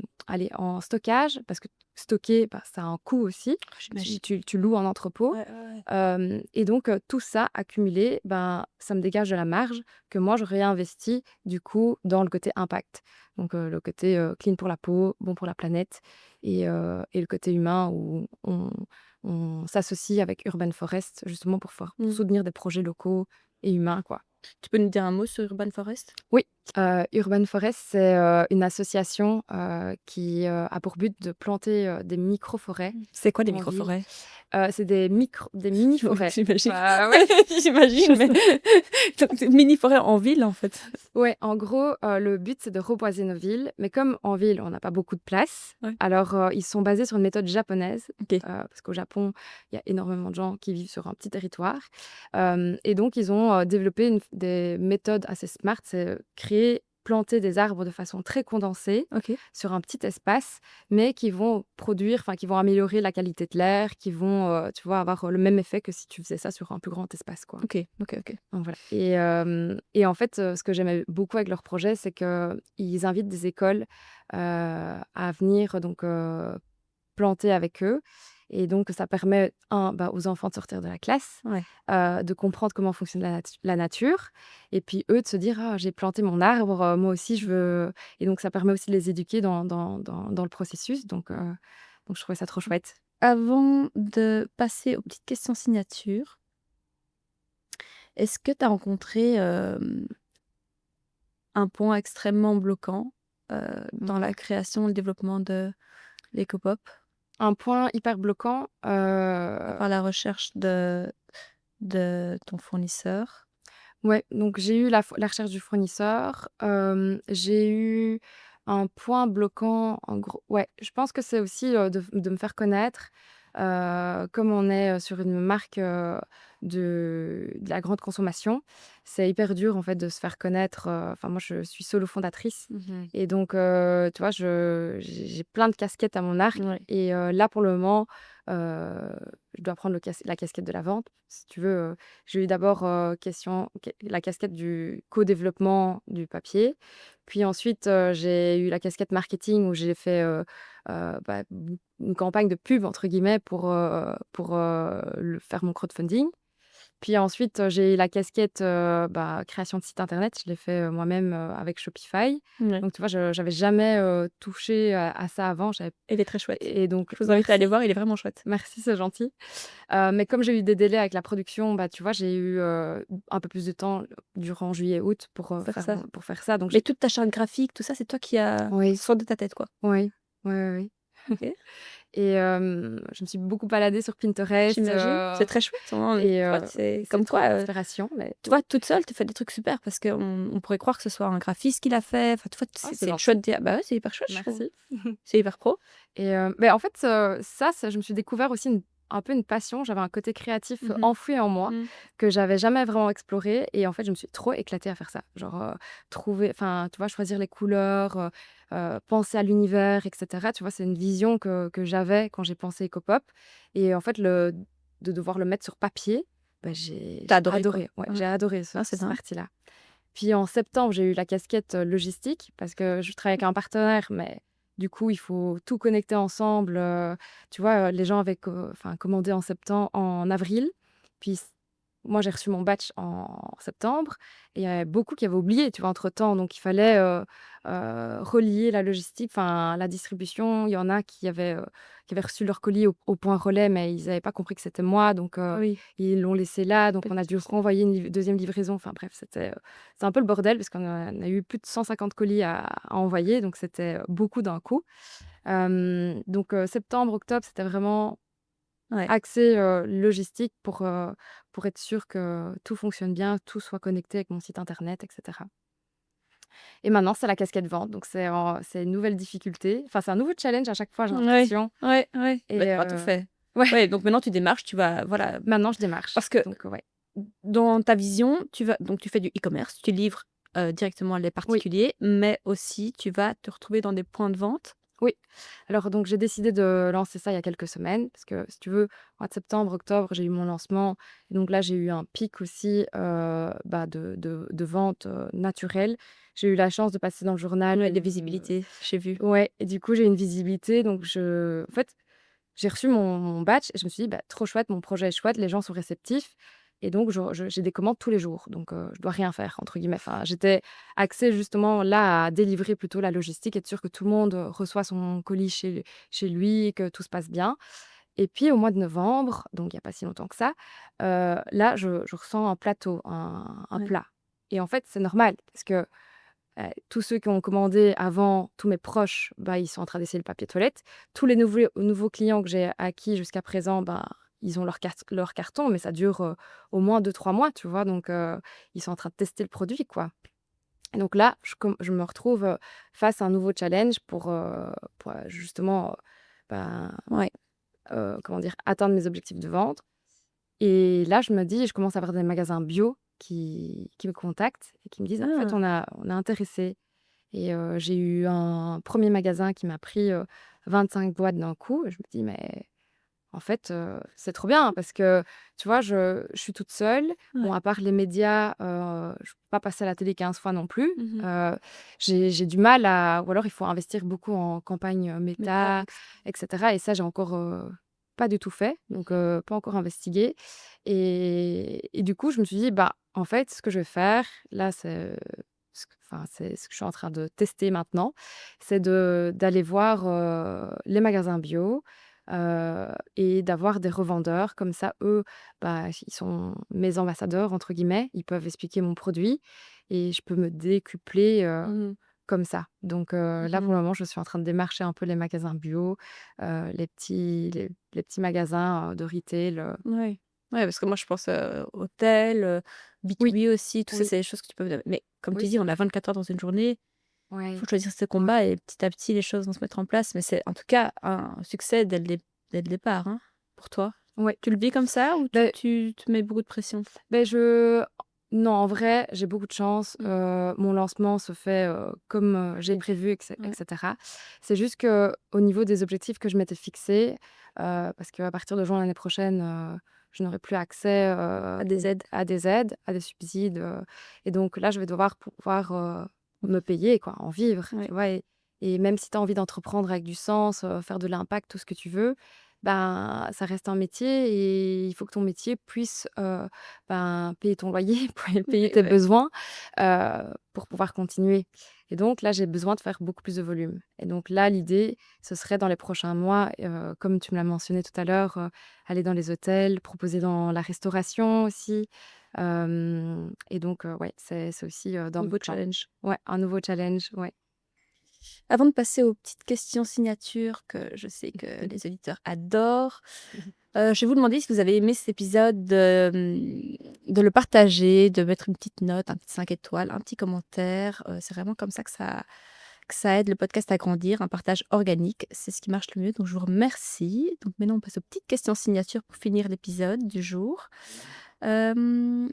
stockage, parce que stocker, bah, ça a un coût aussi. J'imagine. Tu loues un entrepôt. Ouais, ouais. Et donc, tout ça accumulé, ben, ça me dégage de la marge que moi, je réinvestis du coup dans le côté impact. Donc, le côté clean pour la peau, bon pour la planète, et le côté humain où on s'associe avec Urban Forest justement pour soutenir des projets locaux et humains, quoi. Tu peux nous dire un mot sur Urban Forest? Oui, Urban Forest, c'est une association qui a pour but de planter des micro-forêts C'est quoi des en ville. micro-forêts? C'est des mini-forêts. J'imagine. Bah ouais. J'imagine, mais donc c'est une mini-forêt en ville, en fait. Ouais, en gros, le but, c'est de reboiser nos villes. Mais comme en ville, on n'a pas beaucoup de place, Ouais. alors ils sont basés sur une méthode japonaise. Ok. Parce qu'au Japon, il y a énormément de gens qui vivent sur un petit territoire. Et donc, ils ont développé des méthodes assez smart. C'est planter des arbres de façon très condensée Ok. sur un petit espace, mais qui vont qui vont améliorer la qualité de l'air, qui vont, tu vois, avoir le même effet que si tu faisais ça sur un plus grand espace, quoi. Ok. Ok. Ok. Donc voilà. Et en fait, ce que j'aimais beaucoup avec leur projet, c'est qu'ils invitent des écoles à venir donc planter avec eux. Et donc, ça permet, aux enfants de sortir de la classe, Ouais. de comprendre comment fonctionne la nature. Et puis, eux, de se dire, ah, j'ai planté mon arbre, moi aussi, je veux. Et donc, ça permet aussi de les éduquer dans le processus. Donc, je trouvais ça trop chouette. Avant de passer aux petites questions signature, est-ce que tu as rencontré, un point extrêmement bloquant, dans la création et le développement de l'Ecopop? Un point hyper bloquant, À part la recherche de ton fournisseur? ouais, donc j'ai eu la recherche du fournisseur, j'ai eu un point bloquant en gros ouais, je pense que c'est aussi, de me faire connaître, comme on est, sur une marque, de la grande consommation, c'est hyper dur en fait de se faire connaître, enfin moi je suis solo fondatrice Mmh. et donc tu vois j'ai plein de casquettes à mon arc Ouais. et là pour le moment, heu, je dois prendre la casquette de la vente. Si tu veux, j'ai eu d'abord, la casquette du co-développement du papier. Puis ensuite, j'ai eu la casquette marketing où j'ai fait, une campagne de «pub» entre guillemets pour le faire mon crowdfunding. Puis ensuite, j'ai eu la casquette, création de site internet. Je l'ai fait, moi-même, avec Shopify. Ouais. Donc tu vois, je j'avais jamais, touché à ça avant. J'avais Il est très chouette. et donc Je vous invite à aller merci, voir, il est vraiment chouette. merci, c'est gentil. Mais comme j'ai eu des délais avec la production, bah, tu vois, j'ai eu, un peu plus de temps durant juillet-août Faire ça. pour faire ça. Donc Mais j'ai toute ta charte graphique, tout ça, c'est toi qui as oui, sorti de ta tête, quoi? oui, oui, oui, oui. OK. Et je me suis beaucoup baladée sur Pinterest, J'imagine. C'est très chouette, vraiment, tu et vois? C'est c'est comme trop quoi, d'inspiration, mais tu vois, toute seule, tu fais des trucs super parce qu'on pourrait croire que ce soit un graphiste qui l'a fait. Enfin, tu vois, oh, c'est c'est gentil, chouette bah, ouais, c'est hyper chouette, je trouve. merci. C'est hyper pro. Et en fait, ça, je me suis découvert aussi un peu une passion. J'avais un côté créatif Mmh. enfoui en moi Mmh. que j'avais jamais vraiment exploré et en fait, je me suis trop éclatée à faire ça. Genre, trouver enfin, tu vois, choisir les couleurs, penser à l'univers et cetera. Tu vois, c'est une vision que j'avais quand j'ai pensé Ecopop et en fait, de devoir le mettre sur papier, bah, j'ai Tu j'ai adoré, quoi? adoré. Ouais, Ouais. j'ai adoré Ah, c'est cette dingue. partie-là. Puis en septembre, j'ai eu la casquette, logistique parce que je travaille avec un partenaire, mais du coup, il faut tout connecter ensemble, tu vois, les gens avaient commandé en avril, puis moi, j'ai reçu mon batch en septembre et il y avait beaucoup qui avaient oublié, tu vois, entre-temps. Donc il fallait, relier la logistique, enfin la distribution. Il y en a qui avaient reçu leur colis au point relais, mais ils n'avaient pas compris que c'était moi, donc Oui, ils l'ont laissé là. Donc pas de on a dû souci. renvoyer une 2e livraison. Enfin bref, c'est un peu le bordel parce qu'on a eu plus de 150 colis à envoyer, donc c'était, beaucoup d'un coup. Donc septembre, octobre, c'était vraiment Ouais. axé, logistique pour être sûr que tout fonctionne bien, tout soit connecté avec mon site internet et cetera. Et maintenant, c'est la casquette vente, donc c'est une nouvelle difficulté. Enfin, c'est un nouveau challenge à chaque fois, j'ai Ouais, l'impression. ouais, ouais. Bah, Et tu auras tout fait. ouais, Ouais, donc maintenant tu démarches, tu vas voilà, maintenant je démarche, parce que donc ouais. dans ta vision, tu fais du e-commerce, tu livres, directement à les Oui. particuliers, mais aussi tu vas te retrouver dans des points de vente. Oui. Alors donc j'ai décidé de lancer ça il y a quelques semaines parce que si tu veux, mois de septembre, octobre, j'ai eu mon lancement et donc là, j'ai eu un pic aussi, de ventes, naturelles. J'ai eu la chance de passer dans le journal, Ouais, de visibilité, j'ai vu. ouais et du coup, j'ai une visibilité donc en fait, j'ai reçu mon badge et je me suis dit: «Bah, trop chouette, mon projet est chouette, les gens sont réceptifs» et donc j'ai des commandes tous les jours donc je dois rien faire entre guillemets. Enfin, j'étais axée justement là à délivrer plutôt la logistique, être sûre que tout le monde, reçoit son colis chez lui, que tout se passe bien et puis au mois de novembre, donc il y a pas si longtemps que ça, là je ressens un plateau, un Ouais. plat et en fait, c'est normal parce que tous ceux qui ont commandé avant, tous mes proches, bah, ils sont en train d'essayer le papier toilette. Tous les nouveaux clients que j'ai acquis jusqu'à présent, ben, ils ont leur carton, mais ça dure, au moins 2 3 mois, tu vois? Donc ils sont en train de tester le produit, quoi. Et donc là, je me retrouve, face à un nouveau challenge pour justement, ben, Ouais. comment dire? Atteindre mes objectifs de vente. Et là, je commence à avoir des magasins bio qui me contactent et qui me disent: «En fait, Ah! on est intéressés». Et j'ai eu un premier magasin qui m'a pris, 25 boîtes d'un coup et je me dis: «Mais en fait, c'est trop bien» parce que, tu vois, je suis toute seule. Ouais. Bon, à part les médias, je peux pas passer à la télé 15 fois non plus. Mmh. J'ai du mal à ou alors il faut investir beaucoup en campagne, Mais tu as méta et cetera et ça, j'ai encore, pas du tout fait, donc pas encore investigué et du coup, je me suis dit: «Bah, en fait, ce que je vais faire, là, c'est ce que je suis en train de tester maintenant, c'est d'aller voir, les magasins bio, et d'avoir des revendeurs comme ça, eux, bah, ils sont «mes ambassadeurs» entre guillemets. Ils peuvent expliquer mon produit et je peux me décupler, Mmh. comme ça. Donc là, pour Mmh. le moment, je suis en train de démarcher un peu les magasins bio, les petits magasins, de retail, Ouais. Ouais, parce que moi je pense, hôtel, oui, B2B aussi, tout ça, oui, c'est des choses que tu peux mais comme oui, tu dis, on a 24 heures dans une journée, il ouais, faut choisir ses ouais, combats et petit à petit les choses vont se mettre en place, mais c'est en tout cas un succès dès le départ, hein, pour toi. ouais. Tu le vis comme ça ou Beh tu te mets beaucoup de pression? je non, en vrai, j'ai beaucoup de chance, Mmh. mon lancement se fait, comme, j'ai Prévu. prévu et Ouais. cetera. C'est juste qu'au niveau des objectifs que je m'étais fixés, parce qu'à partir de juin l'année prochaine, je n'aurai plus accès, À des aides. à des aides, à des subsides, et donc là, je vais devoir pouvoir, me payer quoi, en vivre, Ouais. tu vois? Et même si tu as envie d'entreprendre avec du sens, faire de l'impact, tout ce que tu veux, ben, ça reste un métier et il faut que ton métier puisse, ben, payer ton loyer, payer Ouais, tes ouais. besoins, pour pouvoir continuer et donc là, j'ai besoin de faire beaucoup plus de volume et donc là, l'idée, ce serait dans les prochains mois, comme tu me l'as mentionné tout à l'heure, aller dans les hôtels, proposer dans la restauration aussi, et donc ouais, c'est aussi, dans mes Nouveau plans. challenge. Ouais, un nouveau challenge, ouais. Avant de passer aux petites questions signatures que je sais que les auditeurs adorent, je vais vous demander si vous avez aimé cet épisode, de le partager, de mettre une petite note, un petit 5 étoiles, un petit commentaire. C'est vraiment comme ça que ça aide le podcast à grandir, un partage organique, c'est ce qui marche le mieux. Donc je vous remercie. Donc maintenant on passe aux petites questions signatures pour finir l'épisode du jour. Hem,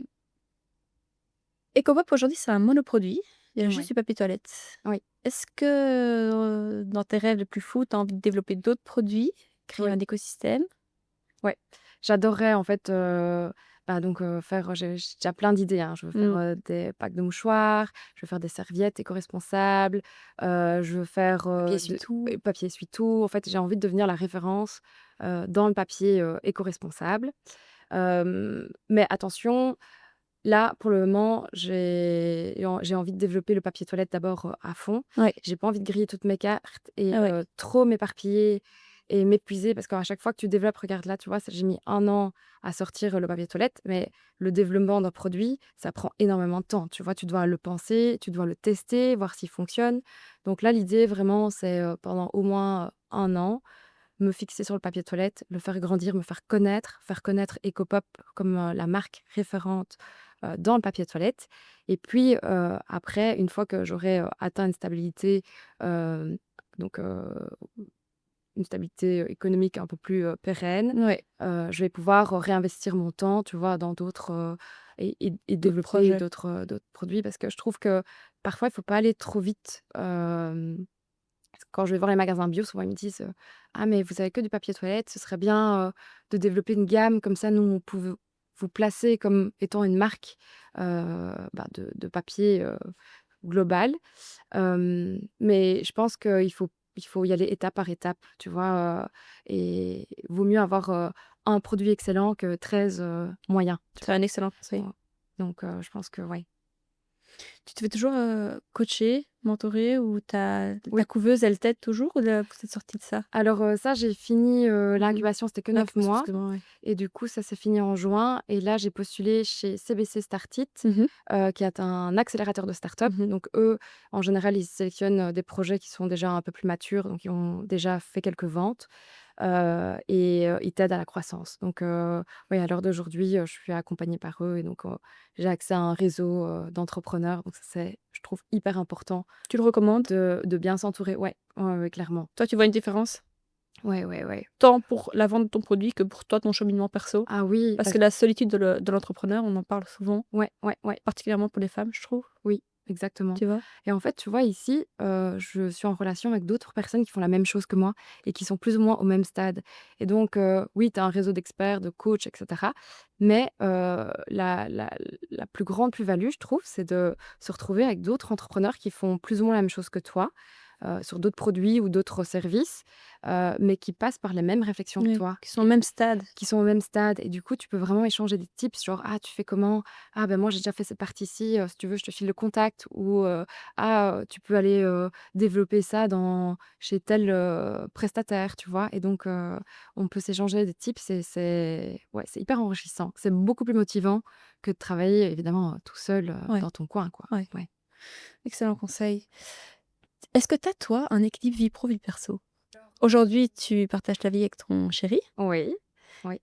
Ecopop aujourd'hui c'est un monoproduit, il y a juste Ouais, du papier toilette. oui, Est-ce que, dans tes rêves les plus fous, tu as envie de développer d'autres produits, créer oui. un écosystème? Ouais, j'adorerais en fait, bah, donc faire j'ai déjà plein d'idées, hein. Je veux faire, Mmh. des packs de mouchoirs, je veux faire des serviettes éco-responsables, je veux faire, Papier de essuie-tout. papier essuie-tout. En fait, j'ai envie de devenir la référence, dans le papier, éco-responsable. Mais attention, là, pour le moment, j'ai envie de développer le papier toilette d'abord, à fond. Ouais. J'ai pas envie de griller toutes mes cartes et Ah ouais. trop m'éparpiller et m'épuiser parce qu'à chaque fois que tu développes, regarde là, tu vois, j'ai mis 1 an à sortir, le papier toilette, mais le développement d'un produit, ça prend énormément de temps. Tu vois, tu dois le penser, tu dois le tester, voir s'il fonctionne. Donc là, l'idée vraiment, c'est, pendant au moins, 1 an, me fixer sur le papier toilette, le faire grandir, me faire connaître Ecopop comme, la marque référente, dans le papier toilette et puis, après, une fois que j'aurai, atteint une stabilité, hem, donc une stabilité, économique un peu plus, pérenne, Ouais, je vais pouvoir, réinvestir mon temps, tu vois, dans d'autres, et d'autres développer projets. d'autres produits parce que je trouve que parfois il faut pas aller trop vite, quand je vais voir les magasins bio, souvent ils me disent, «Ah mais vous avez que du papier toilette, ce serait bien, de développer une gamme comme ça nous on peut vous placer comme étant une marque, bah, de papier, global». Mais je pense qu'il faut y aller étape par étape, tu vois? Et vaut mieux avoir, un produit excellent que 13 moyens, tu C'est un excellent conseil. vois? Donc je pense que ouais. Tu te fais toujours, coacher, mentorer ou ta Oui. couveuse, elle t'aide toujours ou vous êtes sortie de ça? Alors, ça j'ai fini, Mmh. l'incubation, c'était que 9 L'incubation, mois. excuse-moi, ouais. Et du coup, ça s'est fini en juin et là, j'ai postulé chez CBC Startit, Mmh mh. qui est un accélérateur de start-up. Mmh. Donc eux, en général, ils sélectionnent, des projets qui sont déjà un peu plus matures, donc ils ont déjà fait quelques ventes, et ils t'aident à la croissance. Donc oui, à l'heure d'aujourd'hui, je suis accompagnée par eux et donc j'ai accès à un réseau, d'entrepreneurs. Donc ça, c'est, je trouve, hyper important Tu le recommandes? de bien s'entourer. Ouais, ouais, ouais, clairement. Toi, tu vois une différence? Ouais, ouais, ouais. Tant pour la vente de ton produit que pour toi, ton cheminement perso? Ah oui, Parce que la solitude de l'entrepreneur, on en parle souvent, ouais, ouais, ouais. particulièrement pour les femmes, je trouve, Oui, exactement tu vois? et en fait, tu vois, ici, je suis en relation avec d'autres personnes qui font la même chose que moi et qui sont plus ou moins au même stade et donc oui, tu as un réseau d'experts, de coachs et cetera mais la plus grande plus-value, je trouve, c'est de se retrouver avec d'autres entrepreneurs qui font plus ou moins la même chose que toi, sur d'autres produits ou d'autres services, mais qui passent par les mêmes réflexions que Oui, toi, qui sont au même stade. qui sont au même stade. Et du coup, tu peux vraiment échanger des tips, genre: «Ah, tu fais comment? Ah, ben moi, j'ai déjà fait cette partie-ci, si tu veux, je te file le contact» ou «Ah, tu peux aller, développer ça chez tel, prestataire», tu vois? Et donc on peut s'échanger des tips et c'est hyper enrichissant. C'est beaucoup plus motivant que de travailler évidemment, tout seul, Ouais, dans ton coin, quoi. ouais, Ouais. excellent conseil. Est-ce que tu as, toi, un équilibre vie pro, vie perso? Aujourd'hui, tu partages ta vie avec ton chéri. Oui, oui.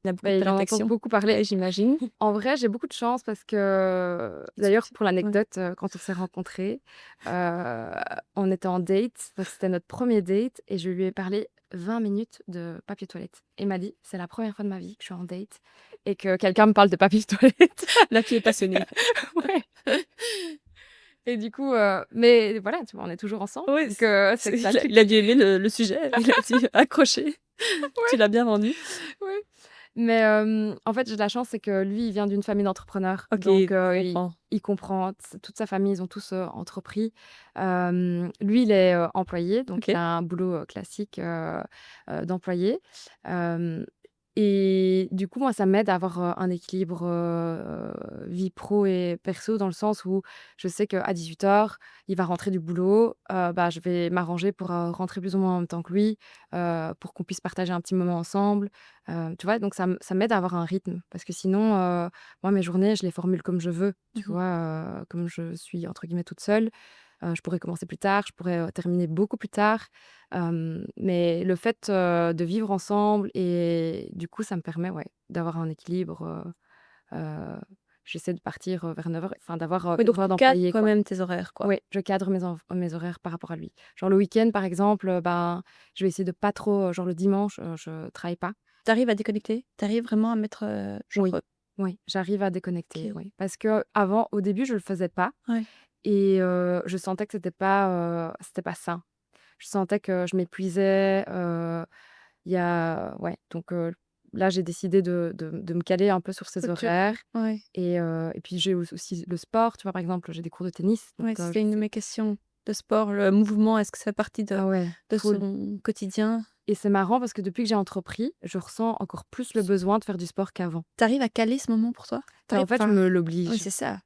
Il a beaucoup Beh, de il en entend réflexions. beaucoup parler. Ouais, j'imagine. En vrai, j'ai beaucoup de chance parce que Tu d'ailleurs, tu pour ouais. l'anecdote, quand on s'est rencontrés, heu, on était en date, enfin, c'était notre premier date et je lui ai parlé 20 minutes de papier toilette. Et il m'a dit: «C'est la première fois de ma vie que je suis en date et que quelqu'un me parle de papier toilette». La fille est passionnée. Ouais. Et du coup, mais voilà, tu vois, on est toujours ensemble Oui, donc c'est c'est que ça le fait il a dû kiffer. aimer le sujet. Il a dû accrocher. Tu Ouais, l'as bien vendu. ouais. Mais en fait, j'ai de la chance, c'est que lui, il vient d'une famille d'entrepreneurs. OK, Donc je il comprends. il comprend. Toute sa famille, ils ont tous, entrepris. Lui, il est, employé, donc il OK. a un boulot, classique, d'employé. Hem Et du coup, moi, ça m'aide à avoir, un équilibre, vie pro et perso, dans le sens où je sais qu'à 18h, il va rentrer du boulot, bah, je vais m'arranger pour, rentrer plus ou moins en même temps que lui, pour qu'on puisse partager un petit moment ensemble, tu vois? Donc ça m'aide à avoir un rythme parce que sinon, moi, mes journées, je les formule comme je veux, tu Mmh. vois? Comme je suis, entre guillemets, «toute seule», je pourrais commencer plus tard, je pourrais, terminer beaucoup plus tard. Mais le fait, de vivre ensemble et du coup, ça me permet, ouais, d'avoir un équilibre, j'essaie de partir, vers 9h, enfin d'avoir, Oui, donc horaire tu cadres d'employé, quand quoi. même tes horaires, quoi. Ouais, je cadre mes horaires par rapport à lui. Genre le week-end, par exemple, ben, je vais essayer de pas trop, genre le dimanche, je travaille pas. Tu arrives à déconnecter? Tu arrives vraiment à mettre, genre, Oui, oui, j'arrive à déconnecter, OK, oui. Parce qu'avant, au début, je le faisais pas ouais. et je sentais que c'était pas sain. Je sentais que je m'épuisais, il y a ouais, donc là, j'ai décidé de me caler un peu sur ces Structurer. horaires Ouais, et puis j'ai aussi le sport, tu vois? Par exemple, j'ai des cours de tennis, donc ouais, c'était une de j'essaie mes questions. Le sport, le mouvement, est-ce que ça fait partie ah ouais, de full. son quotidien? Et c'est marrant parce que depuis que j'ai entrepris, je ressens encore plus le besoin de faire du sport qu'avant. Tu arrives à caler ce moment pour toi? Tu Bah, en arrives fait, je enfin, me oui, l'oblige. c'est ça.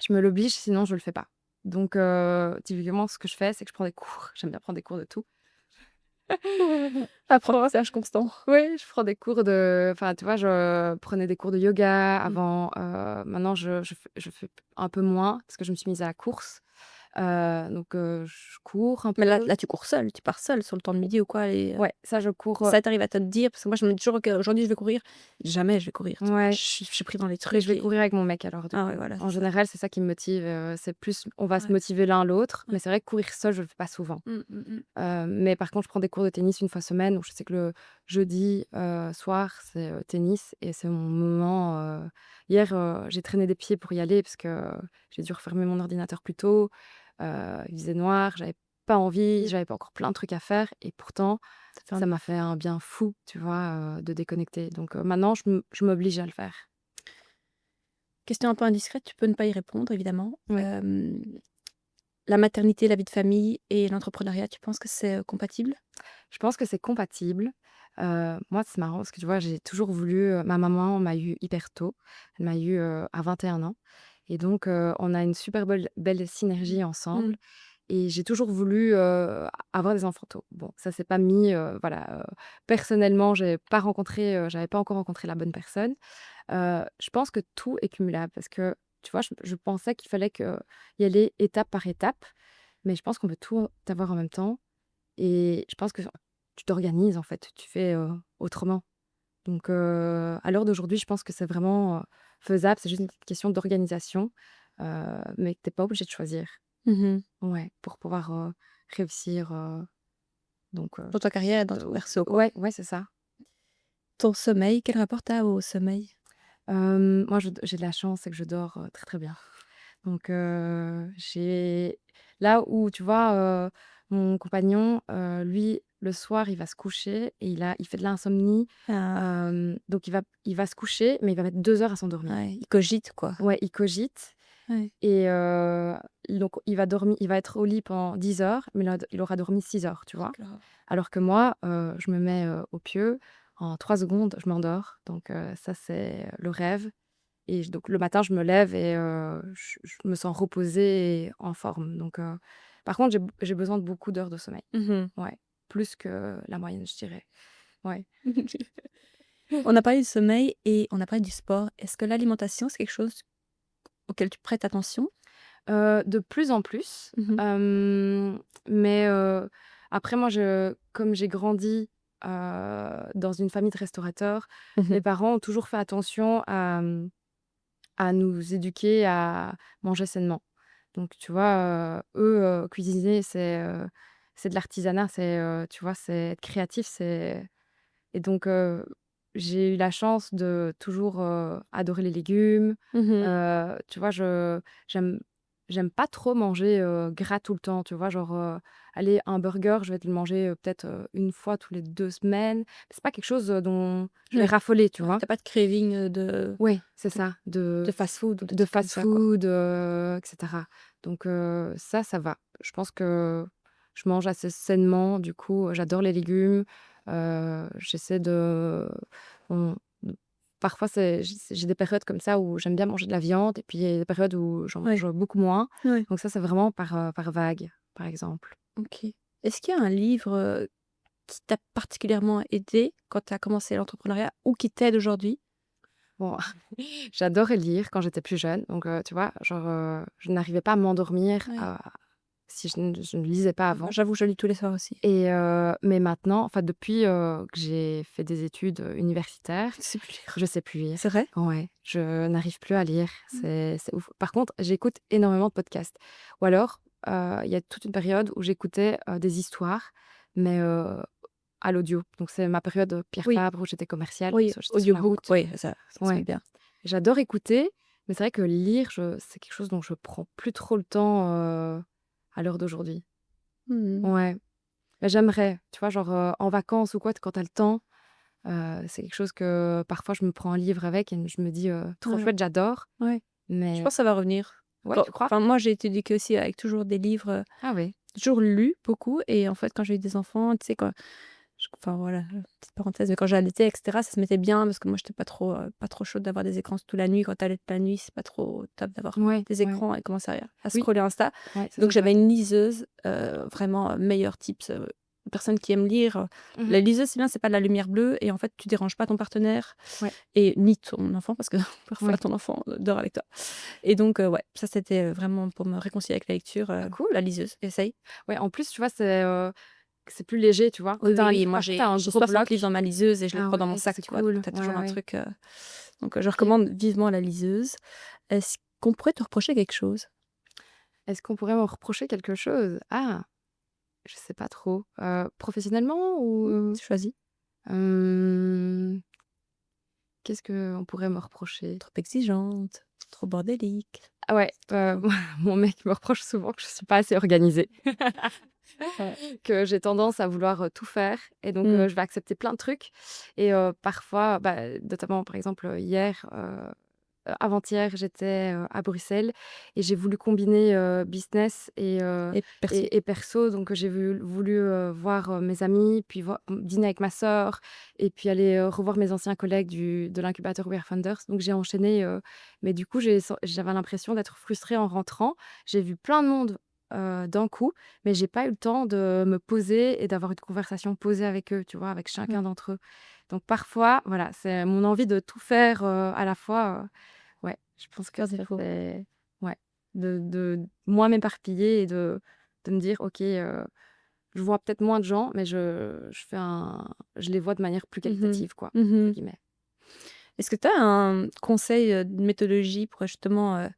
Je me l'oblige, sinon je le fais pas. Donc typiquement, ce que je fais, c'est que je prends des cours. J'aime bien prendre des cours de tout. Je prends Apprentissage constant. Oui, je prends des cours enfin, tu vois, je prenais des cours de yoga Mmh. avant, maintenant je fais un peu moins parce que je me suis mise à la course, donc je cours un Mais là peu. là, tu cours seule, tu pars seule sur le temps de midi ou quoi et Ouais, ça je cours, ça, tu arrives à te dire parce que moi, je me dis toujours: «OK, aujourd'hui, je vais courir». Jamais je vais courir, tu vois? ouais, Je suis pris dans les mais je trucs vais et courir avec mon mec alors du ah ouais, coup. voilà, En c'est ça. général, c'est ça qui me motive, c'est plus on va se Ouais, motiver l'un l'autre, mais ouais. c'est vrai que courir seul, je le fais pas souvent. Mmh, mmh mh. Mais par contre, je prends des cours de tennis une fois semaine, donc je sais que le jeudi, soir, c'est, tennis et c'est mon moment, hier, j'ai traîné des pieds pour y aller parce que j'ai dû refermer mon ordinateur plus tôt, il faisait noir, j'avais pas envie, j'avais pas encore plein de trucs à faire et pourtant, Ça fait un ça m'a fait un bien fou, tu vois, de déconnecter. Donc maintenant, je m'oblige à le faire. question un peu indiscrète, tu peux ne pas y répondre évidemment. Ouais. La maternité, la vie de famille et l'entrepreneuriat, tu penses que c'est, compatible? Je pense que c'est compatible. Moi, c'est marrant parce que tu vois, j'ai toujours voulu, ma maman m'a eu hyper tôt. Elle m'a eu à 21 ans et donc on a une super belle Mmh. synergie ensemble Mmh. et j'ai toujours voulu, avoir des enfants tôt. Bon, ça s'est pas mis, voilà, personnellement, j'avais pas encore rencontré la bonne personne. Je pense que tout est cumulable parce que, tu vois, je pensais qu'il fallait que y aller étape par étape, mais je pense qu'on peut tout avoir en même temps et je pense que tu t'organises, en fait, tu fais, autrement. Donc à l'heure d'aujourd'hui, je pense que c'est vraiment, faisable. C'est juste une question d'organisation, mais que tu pas obligé de choisir. Mmh. Ouais, pour pouvoir, réussir, donc Dans ta carrière et dans de ton perso, quoi. ouais, ouais, c'est ça. Ton sommeil, quel rapport tu as au sommeil? Moi, j'ai de la chance, c'est que je dors, très, très bien. Donc j'ai là où tu vois, mon compagnon, lui, le soir, il va se coucher et il fait de l'insomnie, Ah, donc il va se coucher, mais il va mettre 2 heures à s'endormir. ouais, il cogite, quoi. Ouais, il cogite Ouais. Et donc il va être au lit pendant 10 heures, mais il aura dormi 6 heures, tu vois? D'accord. Alors que moi, je me mets, au pieu, en 3 secondes, je m'endors. Donc ça, c'est le rêve. Et donc le matin, je me lève et je me sens reposée et en forme. Donc par contre, j'ai besoin de beaucoup d'heures de sommeil. Mmh. Ouais, plus que la moyenne, je dirais. Ouais. On a parlé du sommeil et on a parlé du sport. Est-ce que l'alimentation, c'est quelque chose auquel tu prêtes attention? De plus en plus, Mmh. mais après moi, comme j'ai grandi, dans une famille de restaurateurs, mes Mmh. parents ont toujours fait attention à nous éduquer à manger sainement. Donc tu vois, eux, cuisiner, c'est de l'artisanat, tu vois, c'est être créatif, et donc j'ai eu la chance de toujours, adorer les légumes. Mmh. Tu vois, j'aime j'aime pas trop manger, gras tout le temps, tu vois? Genre, allez, un burger, je vais te le manger, peut-être, 1 fois tous les 2 semaines. C'est pas quelque chose, dont je vais Ouais. raffoler, tu Ouais, vois? tu pas de craving, de Oui, c'est de ça, de fast-food ou des de trucs comme ça, quoi? fast-food, et cetera. Donc ça va. Je pense que je mange assez sainement, du coup, j'adore les légumes. J'essaie de bon, parfois, j'ai des périodes comme ça où j'aime bien manger de la viande et puis il y a des périodes où j'en Ouais. mange beaucoup moins. Ouais. Donc ça, c'est vraiment par vague, par exemple. OK. Est-ce qu'il y a un livre, qui t'a particulièrement aidé quand tu as commencé l'entrepreneuriat ou qui t'aide aujourd'hui? Bon, j'adorais lire quand j'étais plus jeune. Donc tu vois, genre, je n'arrivais pas à m'endormir, Ouais. si je ne lisais pas Moi, avant. j'avoue, je lis tous les soirs aussi. Et mais maintenant, enfin depuis, que j'ai fait des études, universitaires, Je sais plus lire. je sais plus lire. C'est vrai? Ouais, je n'arrive plus à lire, Mmh. c'est ouf. Par contre, j'écoute énormément de podcasts, ou alors, il y a toute une période où j'écoutais, des histoires, mais à l'audio. Donc c'est ma période, Pierre Oui, Fabre, où j'étais commerciale, oui, j'étais sur la audiobook, route. oui, ça se fait Ouais, bien. j'adore écouter, mais c'est vrai que lire, c'est quelque chose dont je prends plus trop le temps, à l'heure d'aujourd'hui. Mmh. Ouais. Bah, j'aimerais, tu vois, genre, en vacances ou quoi, quand tu as le temps, c'est quelque chose que parfois je me prends un livre avec et je me dis: «Trop Ouais, chouette, j'adore», ouais. Je mais pense que ça va revenir. ouais, tu crois? Enfin, moi, j'ai été éduquée aussi avec toujours des livres, Ah oui. toujours lu beaucoup et en fait, quand j'ai eu des enfants, tu sais, quand enfin voilà, petite parenthèse, mais quand j'allaitais et cetera, ça se mettait bien parce que moi, j'étais pas trop chaude d'avoir des écrans toute la nuit. Quand tu allaites la nuit, c'est pas trop top d'avoir Ouais, des ouais. écrans et commencer à Oui, scroller Insta. ouais, ça Donc c'est j'avais chouette. une liseuse, vraiment, meilleur tips, personne qui aime lire, Mmh. la liseuse, c'est bien, c'est pas de la lumière bleue et en fait, tu déranges pas ton partenaire Ouais, et ni ton enfant parce que parfois ouais. ton enfant, dort avec toi et donc ouais, ça, c'était, vraiment pour me réconcilier avec la lecture, Ah cool. la liseuse. Essaye. Ouais, en plus, tu vois, c'est plus léger, tu vois? Oui, Tu oui, un oui, livre moi parfait, tu un j'ai gros 60 livres bloc. dans ma liseuse et je les Ah prends dans mon ouais, ça sac, c'est tu vois? Donc cool. tu as Ouais, toujours un ouais. truc, donc je OK. recommande vivement la liseuse. Est-ce qu'on pourrait te reprocher quelque chose? Est-ce qu'on pourrait me reprocher quelque chose? Ah, je sais pas trop. Professionnellement Mmh, ou, tu choisis. hem, qu'est-ce qu'on pourrait me reprocher? Trop exigeante, trop bordélique, Ah ouais, trop mon mec me reproche souvent que je suis pas assez organisée. ouais. Que j'ai tendance à vouloir, tout faire, et donc Mmh. je vais accepter plein de trucs, et parfois, bah, notamment par exemple, hier, avant-hier, j'étais, à Bruxelles et j'ai voulu combiner, business Et perso. et perso. Donc j'ai voulu, voir, mes amis, puis dîner avec ma sœur et puis aller, revoir mes anciens collègues de l'incubateur We Are Founders. Donc j'ai enchaîné, mais du coup, j'avais l'impression d'être frustrée en rentrant. J'ai vu plein de monde, d'un coup, mais j'ai pas eu le temps de me poser et d'avoir une conversation posée avec eux, tu vois? Avec chacun Ouais. d'entre eux. Donc parfois, voilà, c'est mon envie de tout faire, à la fois, ouais, je pense que Cœur ça défaut. c'est ouais, de moins m'éparpiller et de me dire: «OK, je vois peut-être moins de gens, mais je les vois de manière plus Mmh mh. qualitative, quoi», entre Mmh. guillemets. Est-ce que tu as un conseil, de méthodologie pour justement,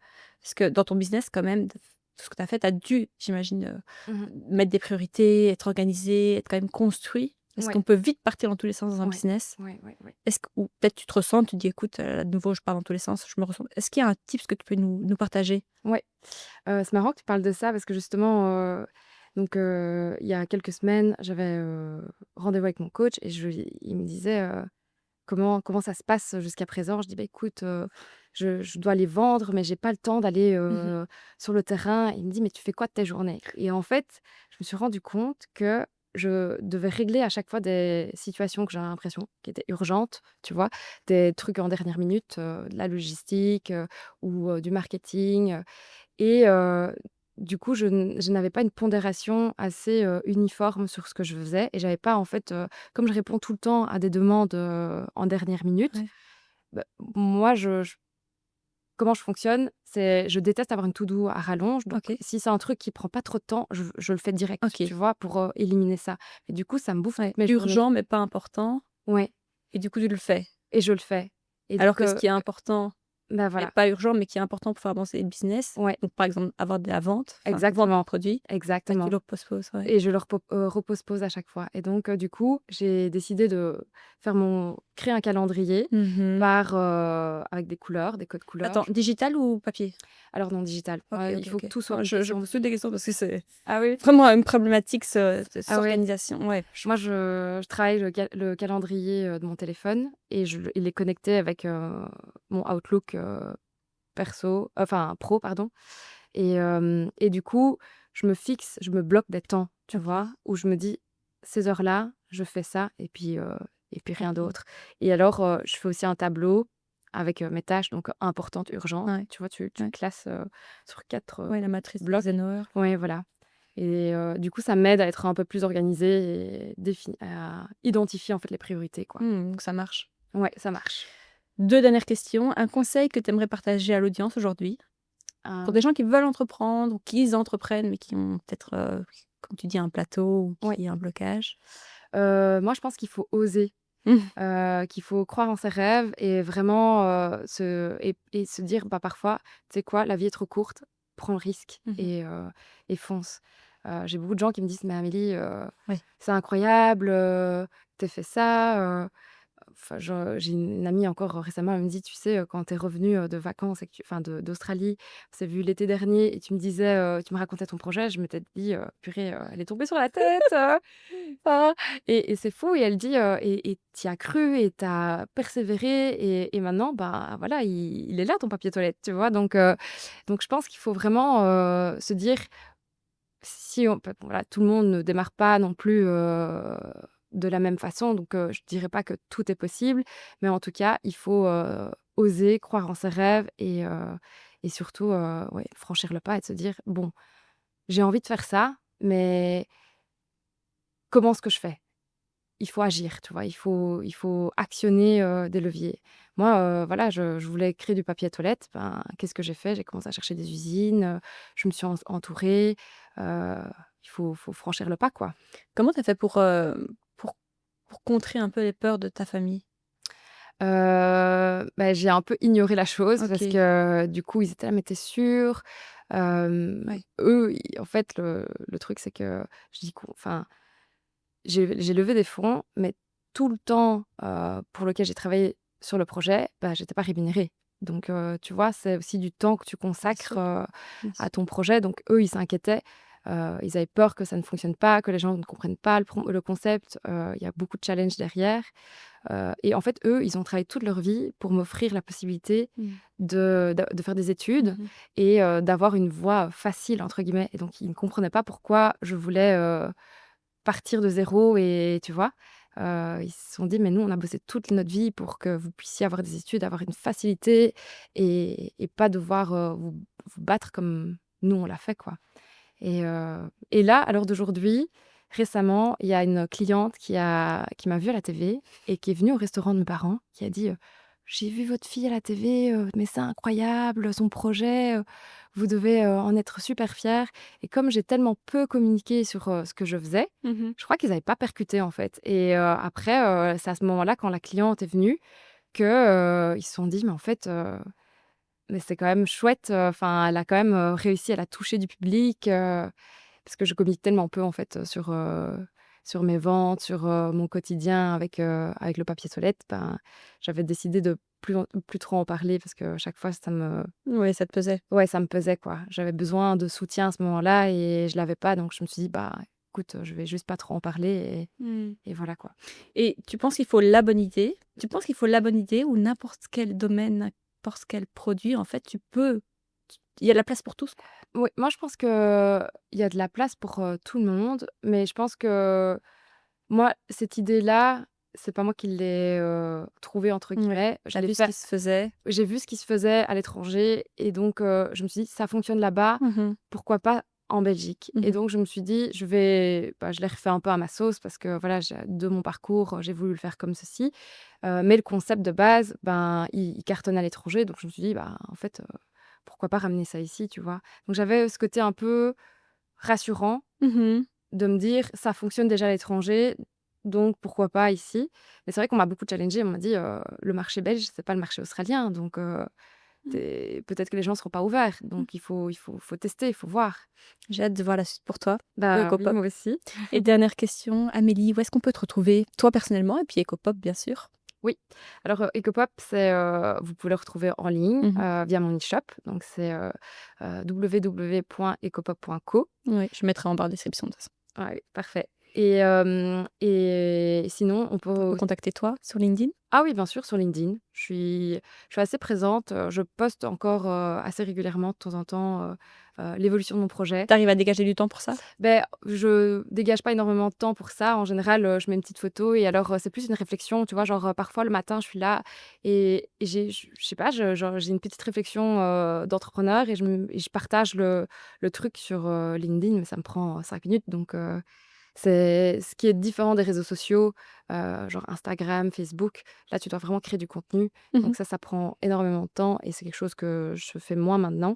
parce que dans ton business quand même, de tout ce que tu as fait, tu as dû, j'imagine, Mmh. mettre des priorités, être organisé, être quand même construit. Parce Ouais, qu'on peut vite partir dans tous les sens dans un ouais, business. ouais, ouais, ouais. Est-ce que ou peut-être tu te ressens, tu te dis: «Écoute, de nouveau je pars dans tous les sens, je me ressens». Est-ce qu'il y a un tips que tu peux nous partager? Ouais, c'est marrant que tu parles de ça parce que justement, donc il y a quelques semaines, j'avais, rendez-vous avec mon coach et il me disait, comment ça se passe jusqu'à présent? Je dis: «Bah, écoute, je dois les vendre, mais j'ai pas le temps d'aller, Mmh. sur le terrain». Il me dit: «Mais tu fais quoi de tes journées?» Et en fait, je me suis rendu compte que je devais régler à chaque fois des situations que j'avais l'impression qui étaient urgentes, tu vois? Des trucs en dernière minute, de la logistique, ou du marketing, et du coup, je n'avais pas une pondération assez, uniforme sur ce que je faisais et j'avais pas en fait, comme je réponds tout le temps à des demandes, en dernière minute, Ouais. bah, moi je comment je fonctionne, c'est je déteste avoir une to do à rallonge, donc OK. si c'est un truc qui prend pas trop de temps, je le fais direct, tu OK. vois? Pour, éliminer ça et du coup, ça me bouffe Ouais. toutes mes journées. Urgent, mais pas important Ouais, et du coup, tu le fais. et je le fais et Alors donc que ce qui est important bah, et voilà. pas urgent, mais qui est important pour faire avancer le business, Ouais, donc par exemple avoir de la vente, enfin vendre un exactement, produit, bah, tu exactement. le reposes, ouais. Et je le repose à chaque fois et donc du coup, j'ai décidé de créer un calendrier Mmh. par, avec des couleurs, des codes couleurs. Attends, digital ou papier? Alors non, digital. OK, Il OK, faut que OK. tout soit Non, je organisé. pose toutes des questions parce que c'est Ah oui? vraiment une problématique ce cette Ah ouais? organisation. Ouais, Moi, je travaille le calendrier, de mon téléphone et il est connecté avec, mon Outlook, perso, enfin pro, pardon, et du coup, je me bloque des temps, tu OK, vois? Où je me dis: «Ces heures-là, je fais ça et puis rien OK. d'autre» et alors, je fais aussi un tableau avec, mes tâches donc importantes, urgentes. Ouais, Tu vois? Tu ouais. classes, sur 4 Ouais, la matrice blocs. d'Eisenhower. Ouais, voilà et du coup, ça m'aide à être un peu plus organisée et à identifier, en fait, les priorités, quoi. Donc ça marche. Ouais, ça marche. 2 dernières questions. Un conseil que tu aimerais partager à l'audience aujourd'hui, pour Heu, des gens qui veulent entreprendre ou qui entreprennent, mais qui ont peut-être, comme tu dis, un plateau ou ouais, qui un blocage? moi, je pense qu'il faut oser. Mmh. Qu'il faut croire en ses rêves et vraiment, se dire, bah, parfois: «Tu sais quoi? La vie est trop courte, prends le risque Mmh. et fonce». J'ai beaucoup de gens qui me disent: «Mais Amélie, Ouais. c'est incroyable, tu fait ça». Enfin, j'ai une amie encore récemment, elle me dit: «Tu sais, quand tu es revenue, de vacances et que d'Australie, on s'est vu l'été dernier et tu me disais, tu me racontais ton projet», je m'étais dit: «Purée, elle est tombée sur la tête, ah» et c'est fou et elle dit, «Et tu as cru et tu as persévéré et maintenant, bah, voilà, il est là ton papier toilette», tu vois? Donc je pense qu'il faut vraiment, se dire si on peut voilà, tout le monde ne démarre pas non plus, de la même façon, donc je dirais pas que tout est possible, mais en tout cas, il faut, oser croire en ses rêves et surtout, ouais, franchir le pas et de se dire: «Bon, j'ai envie de faire ça, mais comment est-ce que je fais?» Il faut agir, tu vois? Il faut actionner, des leviers. Moi, voilà, je voulais créer du papier à toilette, ben, qu'est-ce que j'ai fait? J'ai commencé à chercher des usines, je me suis entourée, heu, il faut franchir le pas, quoi. Comment tu as fait pour contrer un peu les peurs de ta famille? Bah, j'ai un peu ignoré la chose parce OK, que, du coup, ils étaient là: «Mais tu sûr?» ouais. Eux, i en fait, le truc, c'est que je dis qu'au enfin, j'ai levé des fonds, mais tout le temps, pour lequel j'ai travaillé sur le projet, bah, j'étais pas rémunérée. Donc tu vois, c'est aussi du temps que tu Bien consacres, sûr, bien à sûr. ton projet. Donc eux, ils s'inquiétaient, ils avaient peur que ça ne fonctionne pas, que les gens ne comprennent pas le concept. Il y a beaucoup de challenges derrière, et en fait, eux, ils ont travaillé toute leur vie pour m'offrir la possibilité Mmh. de faire des études Mmh. et d'avoir une voie «facile» entre guillemets et donc ils ne comprenaient pas pourquoi je voulais, partir de zéro et tu vois? Ils se sont dit: «Mais nous, on a bossé toute notre vie pour que vous puissiez avoir des études, avoir une facilité et pas devoir, vous battre comme nous, on l'a fait, quoi» et là, à l'heure d'aujourd'hui, récemment, il y a une cliente qui m'a vue à la TV et qui est venue au restaurant de mes parents, qui a dit, «J'ai vu votre fille à la TV, mais c'est incroyable, son projet, vous devez, en être super fiers» et comme j'ai tellement peu communiqué sur, ce que je faisais, Mmh. je crois qu'ils n'avaient pas percuté, en fait et après, c'est à ce moment-là, quand la cliente est venue, que, ils se sont dit: «Mais en fait, mais c'est quand même chouette, enfin, elle a quand même, réussi, elle a touché du public», parce que je communique tellement peu, en fait, sur mes ventes, sur, mon quotidien avec le papier toilette, ben, j'avais décidé de plus trop en parler parce que chaque fois ça me Ouais, ça te pesait. ouais, ça me pesait, quoi. J'avais besoin de soutien à ce moment-là et je l'avais pas donc je me suis dit: «Bah, écoute, je vais juste pas trop en parler et voilà quoi. Et tu penses qu'il faut la bonne idée? Tu penses qu'il faut la bonne idée ou n'importe quel domaine, n'importe quel produit, en fait, il y a de la place pour tous, quoi? Oui, moi je pense qu'il y a de la place pour, tout le monde, mais je pense que moi, cette idée-là, c'est pas moi qui l'ai, «trouvée» entre Ouais. guillemets. Je Tu l'ai vu ce fait qui se faisait? j'ai vu ce qui se faisait à l'étranger et donc je me suis dit: «Ça fonctionne là-bas, Mmh. pourquoi pas en Belgique?» et Mmh. donc je me suis dit: je l'ai refait un peu à ma sauce parce que voilà, de mon parcours, j'ai voulu le faire comme ceci, mais le concept de base, ben, il cartonne à l'étranger donc je me suis dit: «Bah, en fait, pourquoi pas ramener ça ici?» tu vois? Donc j'avais ce côté un peu rassurant Mmh. de me dire: «Ça fonctionne déjà à l'étranger, donc pourquoi pas ici?» mais c'est vrai qu'on m'a beaucoup challengée, on m'a dit: «Le marché belge, c'est pas le marché australien, donc Mmh. tu peut-être que les gens seront pas ouverts, donc il faut tester, il faut voir». J'ai hâte de voir la suite pour toi, pour Bah, oui, Ecopop. moi aussi. Et dernière question, Amélie, où est-ce qu'on peut te retrouver? Toi personnellement et puis Ecopop, bien sûr. Oui, alors, Ecopop, vous pouvez le retrouver en ligne, Mmh. via mon e-shop, donc c'est, www.ecopop.co. Oui, je mettrai en barre de description de toute façon. Ouais, parfait et sinon on On peut. peut contacter toi sur LinkedIn? Ah oui, bien sûr, sur LinkedIn. Je suis assez présente, je poste encore, assez régulièrement de temps en temps, l'évolution de mon projet. Tu arrives à dégager du temps pour ça? Ben, je dégage pas énormément de temps pour ça. En général, je mets une petite photo et alors, c'est plus une réflexion, tu vois? Genre, parfois le matin, je suis là et je sais pas, genre, j'ai une petite réflexion, d'entrepreneur et je partage le truc sur, LinkedIn, mais ça me prend 5 minutes donc c'est ce qui est différent des réseaux sociaux, genre Instagram, Facebook. Là, tu dois vraiment créer du contenu. Mmh. Donc ça prend énormément de temps et c'est quelque chose que je fais moins maintenant.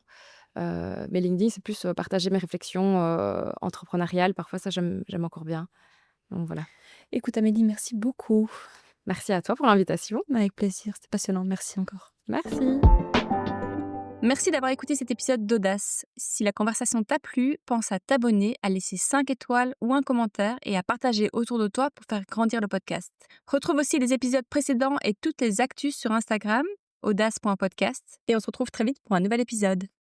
Mais LinkedIn, c'est plus, partager mes réflexions, entrepreneuriales. Parfois, ça, j'aime encore bien. Donc voilà. Écoute Amélie, merci beaucoup. Merci à toi pour l'invitation. Avec plaisir, c'était passionnant. Merci encore. Merci. Merci d'avoir écouté cet épisode d'Audace. Si la conversation t'a plu, pense à t'abonner, à laisser 5 étoiles ou un commentaire et à partager autour de toi pour faire grandir le podcast. Retrouve aussi les épisodes précédents et toutes les actus sur Instagram, audace.podcast, et on se retrouve très vite pour un nouvel épisode.